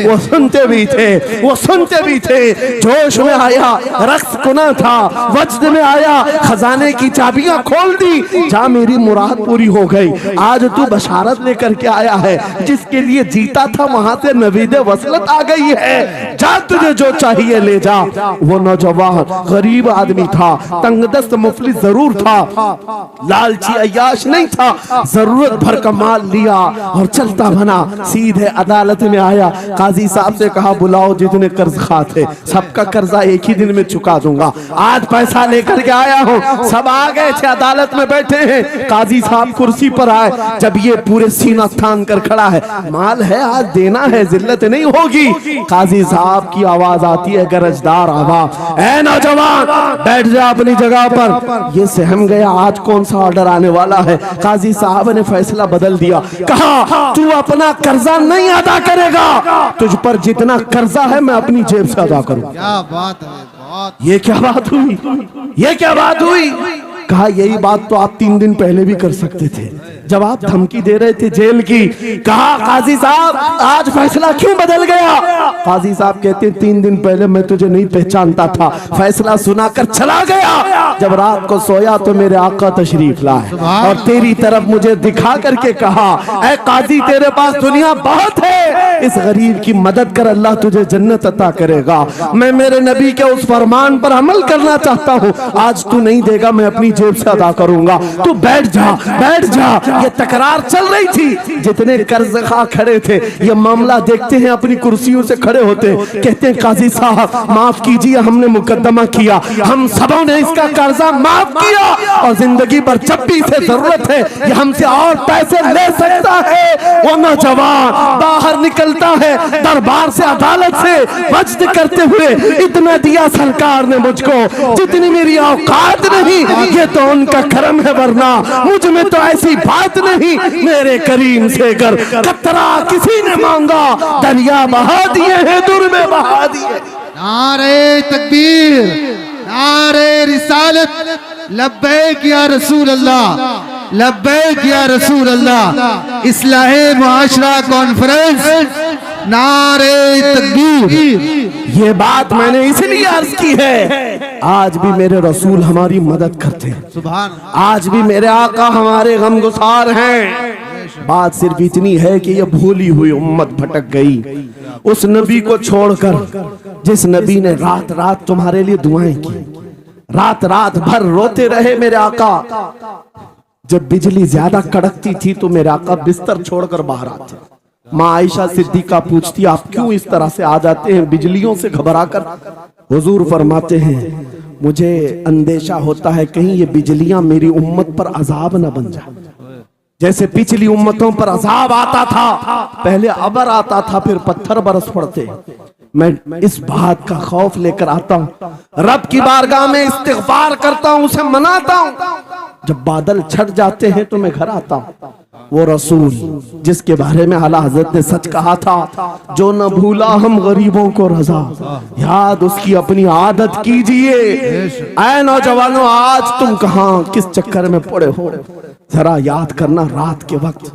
वो सुनते भी थे, वो सुनते भी थे। जोश में आया, रक्स कुना था, वजद में आया, खजाने की चाबियां खोल दी, जा मेरी मुराद पूरी हो गई। आज तू बशारत लेकर के आया है, जिसके लिए जीता था वहां से नवीद वसलत आ गई है, जा तुझे जो चाहिए ले जा। वो नौजवान गरीब आदमी था, तंगदस्त मुफलिस जरूर था, लालची अय्याश नहीं था, जरूरत भर का माल लिया और चलता बना, सीधे अदालत में आया, काजी साहब से से कहा बुलाओ जितने कर्ज खा थे, सबका कर्जा एक ही दिन में चुका दूंगा। आज पैसा लेकर के आया हूँ। सब आ गए थे, अदालत में बैठे हैं, काजी साहब कुर्सी पर आए। जब ये पूरे सीना थान कर खड़ा है, माल है आज देना है, जिल्लत नहीं होगी। काजी साहब की आवाज आती है, गरजदार आवाज, ऐ नौजवान बैठ जा अपनी जगह पर। ये सहम गया, आज कौन सा ऑर्डर आने वाला है। काजी साहब ने फैसला बदल दिया, कहा तू अपना कर्जा नहीं अदा करेगा, तुझ पर जितना कर्जा है मैं अपनी जेब से अदा करूं। क्या बात है, बहुत। ये क्या बात हुई, ये क्या बात हुई। कहा यही बात तो आप 3 दिन पहले भी कर सकते थे, जब आप धमकी दे रहे थे जेल की। कहा काजी साहब आज फैसला क्यों बदल गया। काजी साहब कहते 3 दिन पहले मैं तुझे नहीं पहचानता था, फैसला सुनाकर चला गया। जब रात को सोया तो मेरे आका तशरीफ लाए और तेरी तरफ मुझे दिखा करके कहा, ऐ काजी तेरे पास दुनिया बहुत है, इस गरीब की मदद कर, अल्लाह तुझे जन्नत अता करेगा। मैं मेरे नबी के उस फरमान पर अमल करना चाहता हूँ, आज तू नहीं देगा मैं अपनी जेब से अदा करूंगा, तू बैठ जा बैठ जा। ये तकरार चल रही थी, जितने कर्ज खा खड़े थे ये मामला देखते हैं, अपनी कुर्सियों से खड़े होते, कहते हैं काजी साहब माफ कीजिए, हमने मुकदमा किया, हम सबों ने इसका कर्जा माफ किया और जिंदगी भर जब भी इसे जरूरत है ये हमसे और पैसे ले सकता है। वो नौजवान बाहर निकलता है दरबार से, अदालत से वज्द करते हुए, इतना दिया सरकार ने मुझको जितनी मेरी औकात नहीं, ये तो उनका करम है, वरना मुझ में तो ऐसी बात नहीं। मेरे करीम से कर कतरा किसी ने मांगा, दरिया बहा दिए हैं, दुर में बहा दिए। नारे तकबीर, नारे रिसालत, लब्बैक या रसूल अल्लाह, लब्बैक या रसूल अल्लाह। इस्लाहे मुआशरा कॉन्फ्रेंस, नारे तकबीर। ये बात मैंने इसलिए अर्ज की है, आज भी मेरे रसूल हमारी मदद करते हैं, सुभान, आज भी मेरे आका हमारे गमगुसार हैं। बात सिर्फ इतनी है कि ये भूली हुई उम्मत भटक गई उस नबी को छोड़कर जिस नबी ने रात रात तुम्हारे लिए दुआएं की, रात रात भर रोते रहे मेरे आका। जब बिजली ज्यादा कड़कती थी तो मेरे आका बिस्तर छोड़कर बाहर आते। माँ आयशा सिद्दीका पूछती आप क्यों इस तरह से आ जाते हैं बिजलियों से घबराकर। हुजूर फरमाते हैं मुझे अंदेशा होता है कहीं ये बिजलियां मेरी उम्मत पर अजाब न बन जाए, जैसे पिछली उम्मतों पर अजाब आता था, पहले अबर आता था फिर पत्थर बरस पड़ते। मैं इस बात का खौफ लेकर आता हूँ, रब की बारगाह में इस्तिग़फार करता हूँ, उसे मनाता हूँ। जब बादल छट जाते हैं तो मैं घर आता हूँ। वो रसूल जिसके बारे में आला हजरत ने सच कहा था, जो न भूला हम गरीबों को रजा, याद उसकी अपनी आदत कीजिए। ऐ नौजवानों आज तुम कहाँ किस चक्कर में पड़े हो, जरा याद करना। रात के वक्त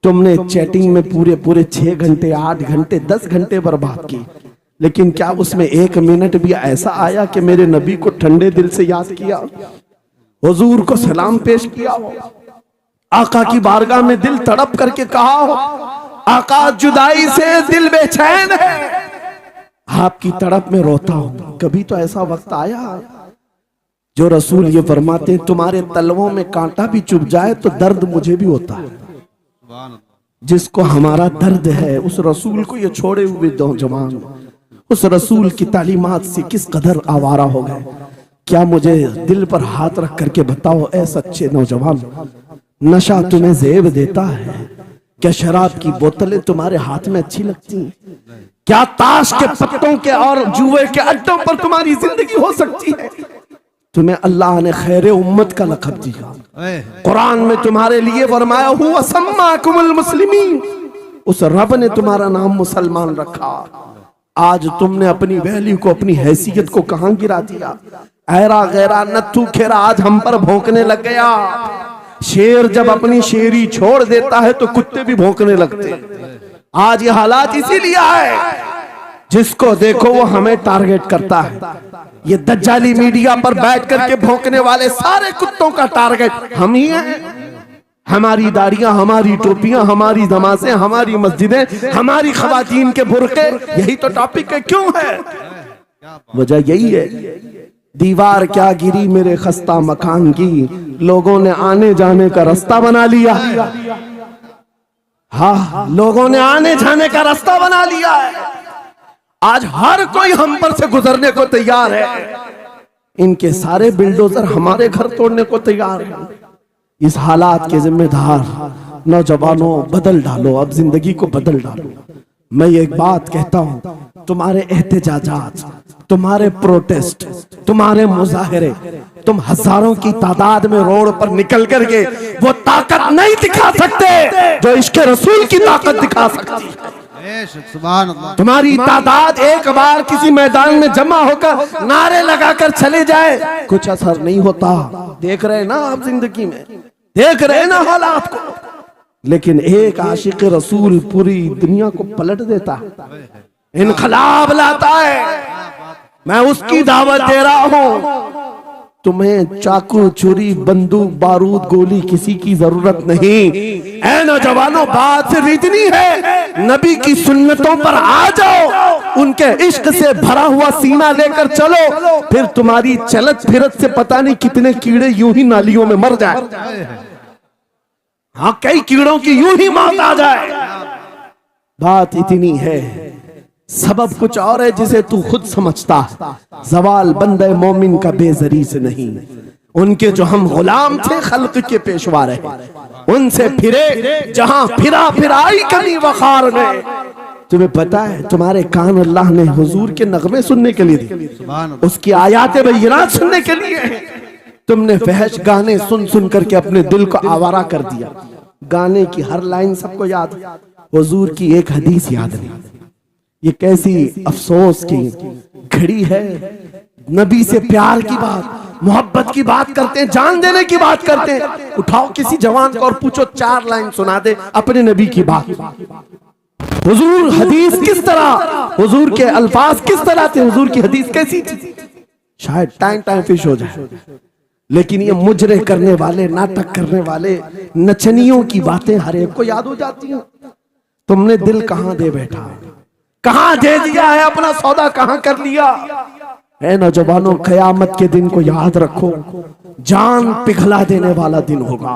तुमने चैटिंग में पूरे पूरे 6 घंटे 8 घंटे 10 घंटे बर्बाद की, लेकिन क्या उसमें 1 मिनट भी ऐसा आया कि मेरे नबी को ठंडे दिल से याद किया, हुजूर को सलाम पेश किया हो, आका की बारगाह में दिल तड़प करके कहा हो, आका जुदाई से दिल बेचैन है, आपकी तड़प में रोता हूं। कभी तो ऐसा वक्त आया जो रसूल ये फरमाते तुम्हारे तलवों में कांटा भी चुभ जाए तो दर्द मुझे भी होता है। जिसको हमारा दर्द है उस रसूल को ये छोड़े हुए नौजवान उस रसूल की तालीमात से किस कदर आवारा हो गए। क्या मुझे दिल पर हाथ रख करके बताओ ऐ सच्चे नौजवान, नशा तुम्हें ज़ेब देता है? क्या शराब की बोतलें तुम्हारे हाथ में अच्छी लगती हैं? क्या ताश के पत्तों के और जुए के अड्डों पर तुम्हारी जिंदगी हो सकती है? तुम्हें अल्लाह ने खैर उम्मत का लक़ब दिया, कुरान में तुम्हारे लिए फरमाया हुआ सम्माकुमुल मुस्लिमीन, उस रब ने तुम्हारा नाम मुसलमान रखा। आज तुमने अपनी वैल्यू को अपनी हैसियत को कहां गिरा दिया। ऐरा गैरा नत्थू खेरा आज हम पर भौंकने लग गया। शेर जब अपनी शेरी छोड़ देता है तो कुत्ते भी भौंकने लगते। आज ये हालात इसीलिए है, जिसको देखो वो हमें टारगेट करता है। ये दज्जाली मीडिया पर बैठ करके भौंकने वाले सारे कुत्तों का टारगेट हम ही हैं। हमारी दाढ़ियां, हमारी टोपियां, हमारी नमाज़ें, हमारी मस्जिदें, हमारी खवातीन के बुर्के, यही तो टॉपिक है। क्यों है? वजह यही है, दीवार क्या गिरी मेरे खस्ता मकान की, लोगों ने आने जाने का रास्ता बना लिया। हाँ, लोगों ने आने जाने का रास्ता बना लिया है। आज हर कोई हम पर से गुजरने को तैयार है। इनके सारे बिल्डोजर हमारे घर तोड़ने को तैयार है। इस हालात के जिम्मेदार नौजवानों, बदल डालो, अब जिंदगी को बदल डालो। मैं एक बात कहता हूं, तुम्हारे एहतजाजात, तुम्हारे प्रोटेस्ट, तुम्हारे मुजाहरे, तुम हजारों की तादाद में रोड पर निकल करके वो ताकत नहीं दिखा सकते जो इश्क रसूल की ताकत दिखा सकती है। सुभान अल्लाह। तुम्हारी तादाद एक बार किसी मैदान में जमा होकर नारे लगाकर चले जाए, कुछ असर नहीं होता। देख रहे हैं ना आप जिंदगी में, देख रहे हैं ना हालात को। लेकिन एक आशिक रसूल पूरी दुनिया को पलट देता है, इनकलाब लाता है। मैं उसकी दावत दे रहा हूं। तुम्हें चाकू, छुरी, बंदूक, बारूद, गोली किसी की जरूरत नहीं। ऐ नौजवानों, बात सिर्फ इतनी है, नबी की सुन्नतों पर आ जाओ, उनके इश्क से भरा हुआ सीना लेकर चलो, फिर तुम्हारी चलत फिरत से पता नहीं कितने कीड़े यूं ही नालियों में मर जाए। हाँ, कई कीड़ों की यूं ही मौत आ जाए। बात इतनी है, सबब कुछ और है जिसे तू खुद समझता है। जवाल बंदे मोमिन का बेजरी से नहीं, उनके जो हम गुलाम थे खल्क के पेशवा रहे, उनसे फिरे जहां फिरा फिराई कमी वखार में। तुम्हें पता है, तुम्हारे कान अल्लाह ने हुजूर के नगमे सुनने के लिए दिए, उसकी आयाते बय्यिनात सुनने के लिए। तुमने फहश गाने सुन सुन करके अपने दिल को आवारा कर दिया। गाने की हर लाइन सबको याद, हुजूर की एक हदीस याद नहीं। ये कैसी अफसोस की घड़ी है। नबी से प्यार की बात, मोहब्बत की बात करते हैं, जान देने की बात करते हैं। उठाओ किसी जवान को और पूछो 4 लाइन सुना दे अपने नबी की बात। हुजूर हदीस किस तरह, हुजूर के अल्फाज किस तरह थे, हुजूर की हदीस कैसी थी, शायद टाइम टाइम फिश हो जाए। लेकिन ये मुजरे करने वाले, नाटक करने वाले, नचनियों की बातें हर एक को याद हो जाती हैं। तुमने दिल कहां दे बैठा, कहां दे दिया है, अपना सौदा कहां कर लिया है। नौजवानों, कयामत के दिन को याद रखो, जान पिघला देने वाला दिन होगा।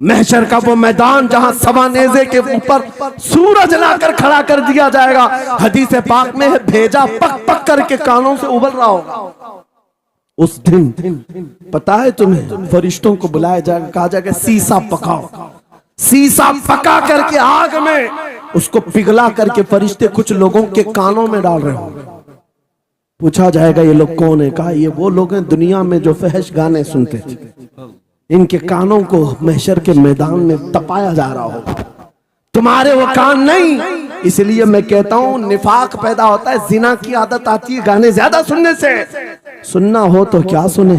महशर का वो मैदान जहां सवा नेज़े के ऊपर सूरज लाकर खड़ा कर दिया जाएगा। हदीस पाक में है, भेजा पक पक करके कानों से उबल रहा होगा। उस दिन पता है तुम्हें, फरिश्तों को बुलाया जाएगा, कहा जाएगा सीसा पकाओ। सीसा पका करके आग में उसको पिघला करके फरिश्ते कुछ लोगों के कानों में डाल रहे होंगे। पूछा जाएगा ये लोग कौन है, कहा ये वो लोग हैं दुनिया में जो फहश गाने सुनते थे, इनके कानों को महशर के मैदान में तपाया जा रहा होगा। तुम्हारे वो कान नहीं। इसलिए मैं कहता हूं, निफाक पैदा होता है, जिना की आदत आती है गाने ज्यादा सुनने से। सुनना हो तो क्या सुने,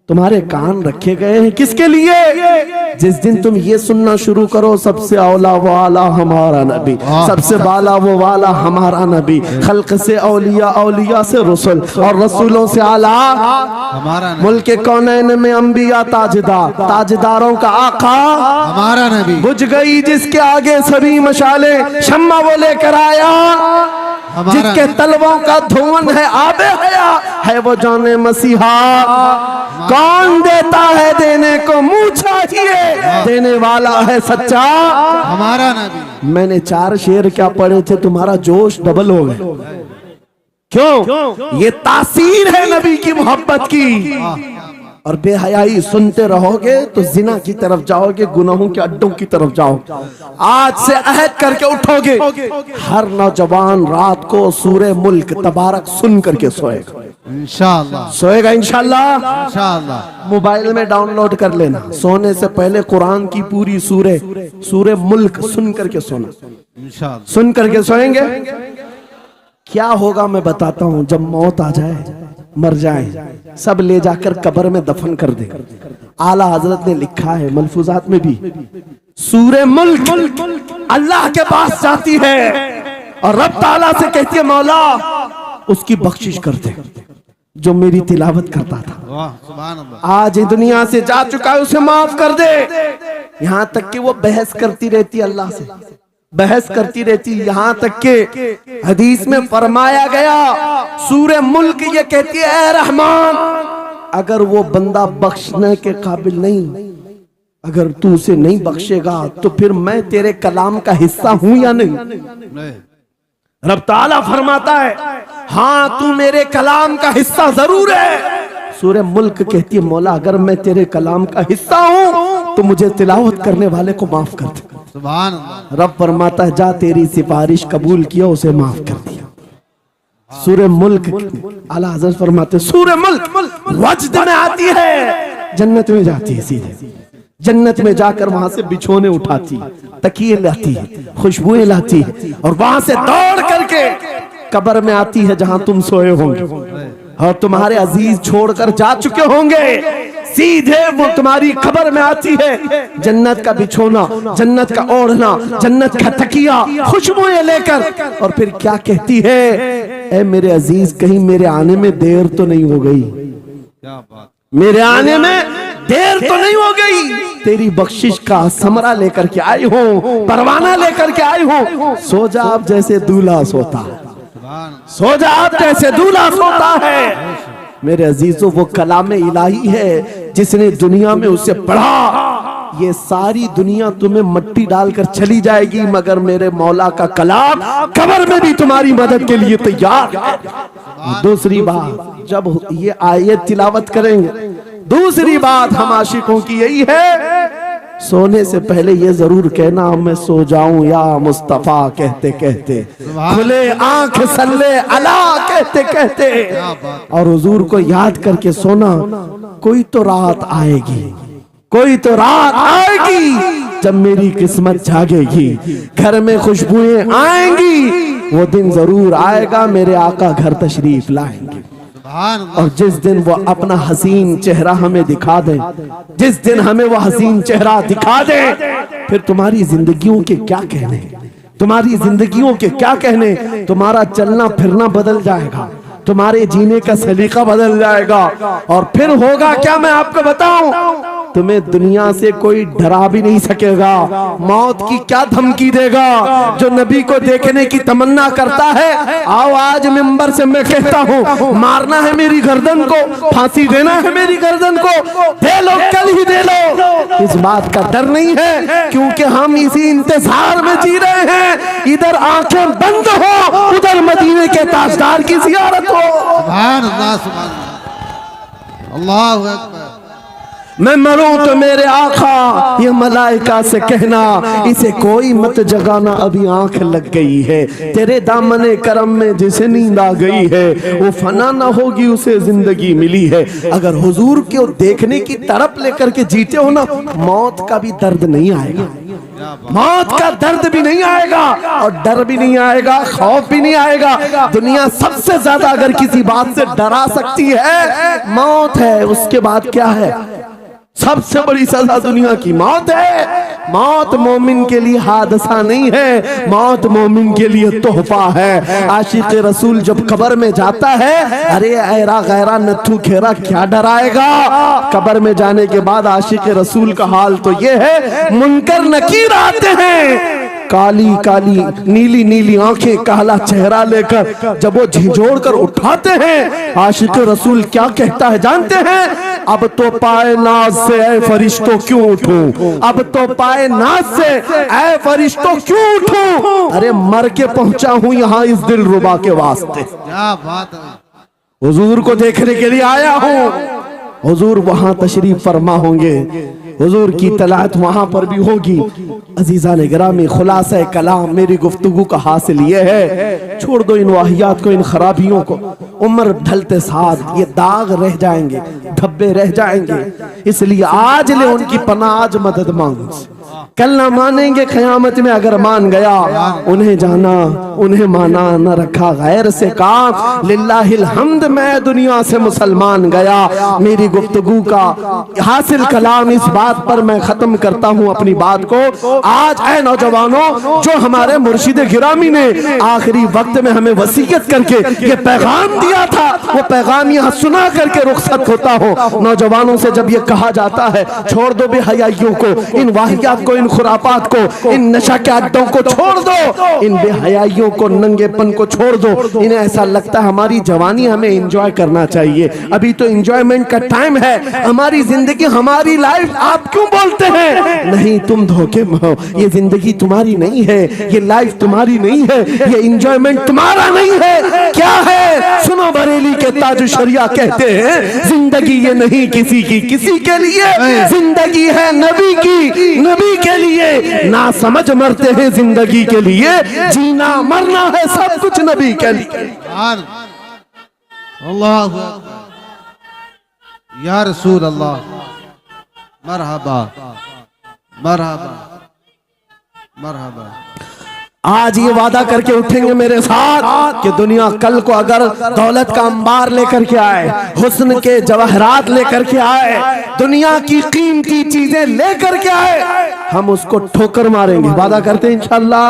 तुम्हारे कान रखे गए हैं किसके लिए? जिस दिन तुम ये सुनना शुरू करो, सबसे औला वाला हमारा नबी, सबसे बाला वो वाला हमारा नबी, खल्क से औलिया, औलिया से रसूल, और रसूलों से आला हमारा नबी, मुल्क कौनैन में अंबिया ताजदार, ताजदारों का आका हमारा नबी, बुझ गई जिसके आगे सभी मशाले, शम्मा वो लेकर आया, जिसके तलवों का धुआं है आबे हया, है वो जाने मसीहा। कौन देता है देने को मुंह चाहिए, देने वाला है सच्चा हमारा नबी। मैंने 4 शेर क्या पढ़े थे, तुम्हारा जोश डबल हो गए। क्यों? ये तासीर है नबी की मोहब्बत की। और बेहयाई सुनते रहोगे तो जिना की तरफ जाओगे, गुनाहों के अड्डों की तरफ जाओगे। आज से अहद करके उठोगे, हर नौजवान रात को सूरे मुल्क तबारक सुन करके सोएगा। इंशाअल्लाह सोएगा इंशाअल्लाह। इंशाअल्लाह मोबाइल में डाउनलोड कर लेना, सोने से पहले कुरान की पूरी सूरे मुल्क सुन करके सोना। इंशाअल्लाह सुन करके सोएंगे, क्या होगा मैं बताता हूं। जब मौत आ जाए, मर जाए, सब ले जाकर कब्र में दफन कर दे। आला हजरत ने लिखा है मलफूजात में भी, सूरे मुल्क अल्लाह के पास जाती है और रब ताला से कहती है, मौला उसकी बख्शिश कर दे जो मेरी तिलावत करता था। वाह सुभान अल्लाह। आज दुनिया से जा चुका है, उसे माफ कर दे। यहां तक कि वो बहस करती रहती अल्लाह से, बहस करती रहती, यहां तक के हदीस में फरमाया गया, सूरे मुल्क ये कहती है, ऐ रहमान, अगर वो बंदा बख्शने के काबिल नहीं, अगर तू उसे नहीं बख्शेगा तो फिर मैं तेरे कलाम का हिस्सा हूं या नहीं? रब ताला फरमाता है हाँ तू मेरे कलाम का हिस्सा जरूर है। सूरह मुल्क कहती है मौला अगर मैं तेरे कलाम का हिस्सा हूं तो मुझे तिलावत करने वाले को माफ कर दे। सुभान अल्लाह। रब फरमाता है जा तेरी सिफारिश कबूल किया उसे माफ कर दिया। सूरह मुल्क आला हज़रत फरमाते सूरह मुल्क वजद में आती है, जन्नत में जाती है, सीधे जन्नत में जाकर वहां से बिछोने उठाती, तकिए लाती है, खुशबुएं लाती है और वहां से दौड़ करके कब्र में आती है जहां तुम सोए होंगे और तुम्हारे अजीज छोड़कर जा चुके होंगे। सीधे वो तुम्हारी कब्र में आती है, जन्नत का बिछोना, जन्नत का ओढ़ना, जन्नत का तकिया, खुशबुएं लेकर, और फिर क्या कहती है, ए मेरे अजीज कहीं मेरे आने में देर तो नहीं हो गई, क्या बात, मेरे आने में देर तो नहीं हो गई, तेरी बख्शिश का समरा लेकर के आई हूँ, परवाना लेकर के आई हूँ, सो जा आप जैसे दूल्हा सोता है, सो जा आप जैसे दूल्हा सोता है। मेरे अजीजों वो कलाम इलाही है जिसने दुनिया में उसे पढ़ा, ये सारी दुनिया तुम्हें मट्टी डालकर चली जाएगी मगर मेरे मौला का कलाम कब्र में भी तुम्हारी मदद के लिए तैयार है। दूसरी बात जब ये आयत तिलावत करेंगे, दूसरी बात हम आशिकों की यही है सोने से पहले ये जरूर कहना मैं सो जाऊं या मुस्तफा कहते कहते, खुले आंख सल्ले अला कहते कहते, और हुजूर को याद करके सोना। कोई तो रात आएगी, कोई तो रात आएगी जब मेरी किस्मत जागेगी, घर में खुशबुएं आएंगी, वो दिन जरूर आएगा मेरे आका घर तशरीफ लाएंगे। और जिस दिन वो अपना हसीन चेहरा हमें दिखा दे, जिस दिन हमें वो हसीन चेहरा दिखा दे, फिर तुम्हारी जिंदगियों के क्या कहने, तुम्हारी जिंदगियों के क्या कहने, तुम्हारा चलना फिरना बदल जाएगा, तुम्हारे जीने का सलीका बदल जाएगा। और फिर होगा क्या मैं आपको बताऊं, तुम्हें दुनिया से कोई डरा भी नहीं सकेगा, मौत की क्या धमकी देगा। जो नबी को देखने की तमन्ना करता है, आओ आज मिंबर से मैं कहता हूँ, मारना है मेरी गर्दन को, फांसी देना है मेरी गर्दन को, दे लो कल ही दे लो, इस बात का डर नहीं है क्योंकि हम इसी इंतजार में जी रहे हैं, इधर आंखें बंद हो उधर मदीने के ताजदार की जियारत हो। सुभान अल्लाह, सुभान अल्लाह, अल्लाहु अकबर। मैं मरूं तो मेरे आका ये मलाइका से कहना, इसे कोई मत जगाना अभी आंख लग गई है, तेरे दामने करम में जिसे नींद आ गई है वो फना ना होगी उसे जिंदगी मिली है। अगर हुजूर को देखने की तड़प लेकर के जीते हो ना, मौत का भी दर्द नहीं आएगा, मौत का दर्द भी नहीं आएगा और डर भी नहीं आएगा, खौफ भी नहीं आएगा। दुनिया सबसे ज्यादा अगर किसी बात से डरा सकती है मौत है, उसके बाद क्या है, सबसे बड़ी सजा दुनिया की मौत है। मौत मोमिन के लिए हादसा नहीं है, मौत मोमिन के लिए तोहफा है। आशिक रसूल जब कब्र में जाता है, अरे ऐरा गैरा नथु खेरा क्या डराएगा। कब्र में जाने के बाद आशिक रसूल का हाल तो ये है, मुनकर नकीर आते हैं, काली काली नीली नीली आंखें, काला चेहरा लेकर जब वो झिझोड़ कर उठाते हैं, आशिक रसूल क्या कहता है जानते हैं, अब तो पाए नाज से ऐ फरिश्तों क्यों उठूं, अब तो पाए नाज से ऐ फरिश्तों क्यों उठूं, अरे मर के पहुंचा हूं यहाँ इस दिल रुबा के वास्ते, क्या बात है, हुजूर को देखने के लिए आया हूं। हुजूर वहां तशरीफ फरमा होंगे, हुजूर की तलात वहां पर भी होगी। अजीजा ने गिरामी खुलासा कलाम मेरी गुफ्तगू का हासिल ये है, छोड़ दो इन वाहियात को, इन खराबियों को, उम्र ढलते साथ ये दाग रह जाएंगे, धब्बे रह जाएंगे, इसलिए आज ले उनकी पनाह, आज मदद मांग, कल ना मानेंगे क़यामत में अगर मान गया, उन्हें जाना उन्हें माना न रखा गैर से काम, लिल्लाहिल हम्द मैं दुनिया से मुसलमान गया। मेरी गुफ्तगू का हासिल कलाम इस बात पर मैं खत्म करता हूँ अपनी बात को। आज ऐ नौजवानों, जो हमारे मुर्शिद गिरामी ने आखिरी वक्त में हमें वसीयत करके ये पैगाम दिया था, वो पैगाम यहाँ सुना करके रुखसत होता हो। नौजवानों से जब ये कहा जाता है छोड़ दो बेहयाइयों को, इन वाहियात को, इन खुरापात को, इन नशा के अड्डों को छोड़ दो, इन बेहयाइयों भाइयों को, नंगेपन को छोड़ दो। इन्हें ऐसा लगता है हमारी जवानी हमें एंजॉय करना चाहिए, अभी तो एंजॉयमेंट का टाइम है, हमारी जिंदगी हमारी लाइफ आप क्यों बोलते हैं? नहीं, तुम धोखे में हो, ये जिंदगी तुम्हारी नहीं है, ये लाइफ तुम्हारी नहीं है, ये एंजॉयमेंट तुम्हारा नहीं है। क्या है? सुनो, बरेली के ताज शरिया कहते हैं जिंदगी ये नहीं किसी की किसी के लिए, जिंदगी है नबी की नबी के लिए। ना समझ मरते हैं जिंदगी के लिए, जीना मरना है सब कुछ नबी के लिए। अल्लाह या रसूल अल्लाह, मरहबा मरहबा मरहबा। आज ये वादा करके उठेंगे मेरे साथ कि दुनिया कल को अगर दौलत का अंबार लेकर के आए, हुस्न के जवाहरात लेकर के आए, दुनिया की कीमती चीजें लेकर के आए, हम उसको ठोकर मारेंगे। वादा करते हैं इंशाअल्लाह।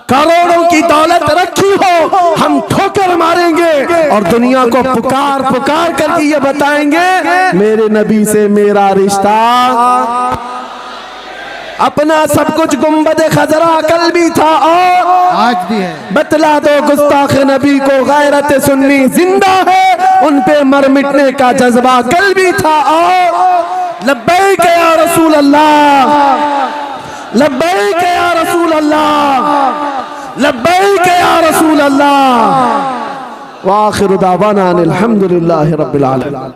करोड़ों की दौलत रखी हो, हम ठोकर मारेंगे और दुनिया को पुकार पुकार करके ये बताएंगे मेरे नबी से मेरा रिश्ता। अपना सब कुछ गुंबद खजरा कल भी था और आज भी है। बतला दो गुस्ताख नबी को गैरत सुन्नी जिंदा है, उन पे मर मिटने का जज्बा कल भी था और लब्बैक या रसूल अल्लाह, लब्बैक या रसूल अल्लाह, लब्बैक या रसूल अल्लाह। व आखिरु दावाना अनिल हम्दुलिल्लाहि रब्बिल आलमीन।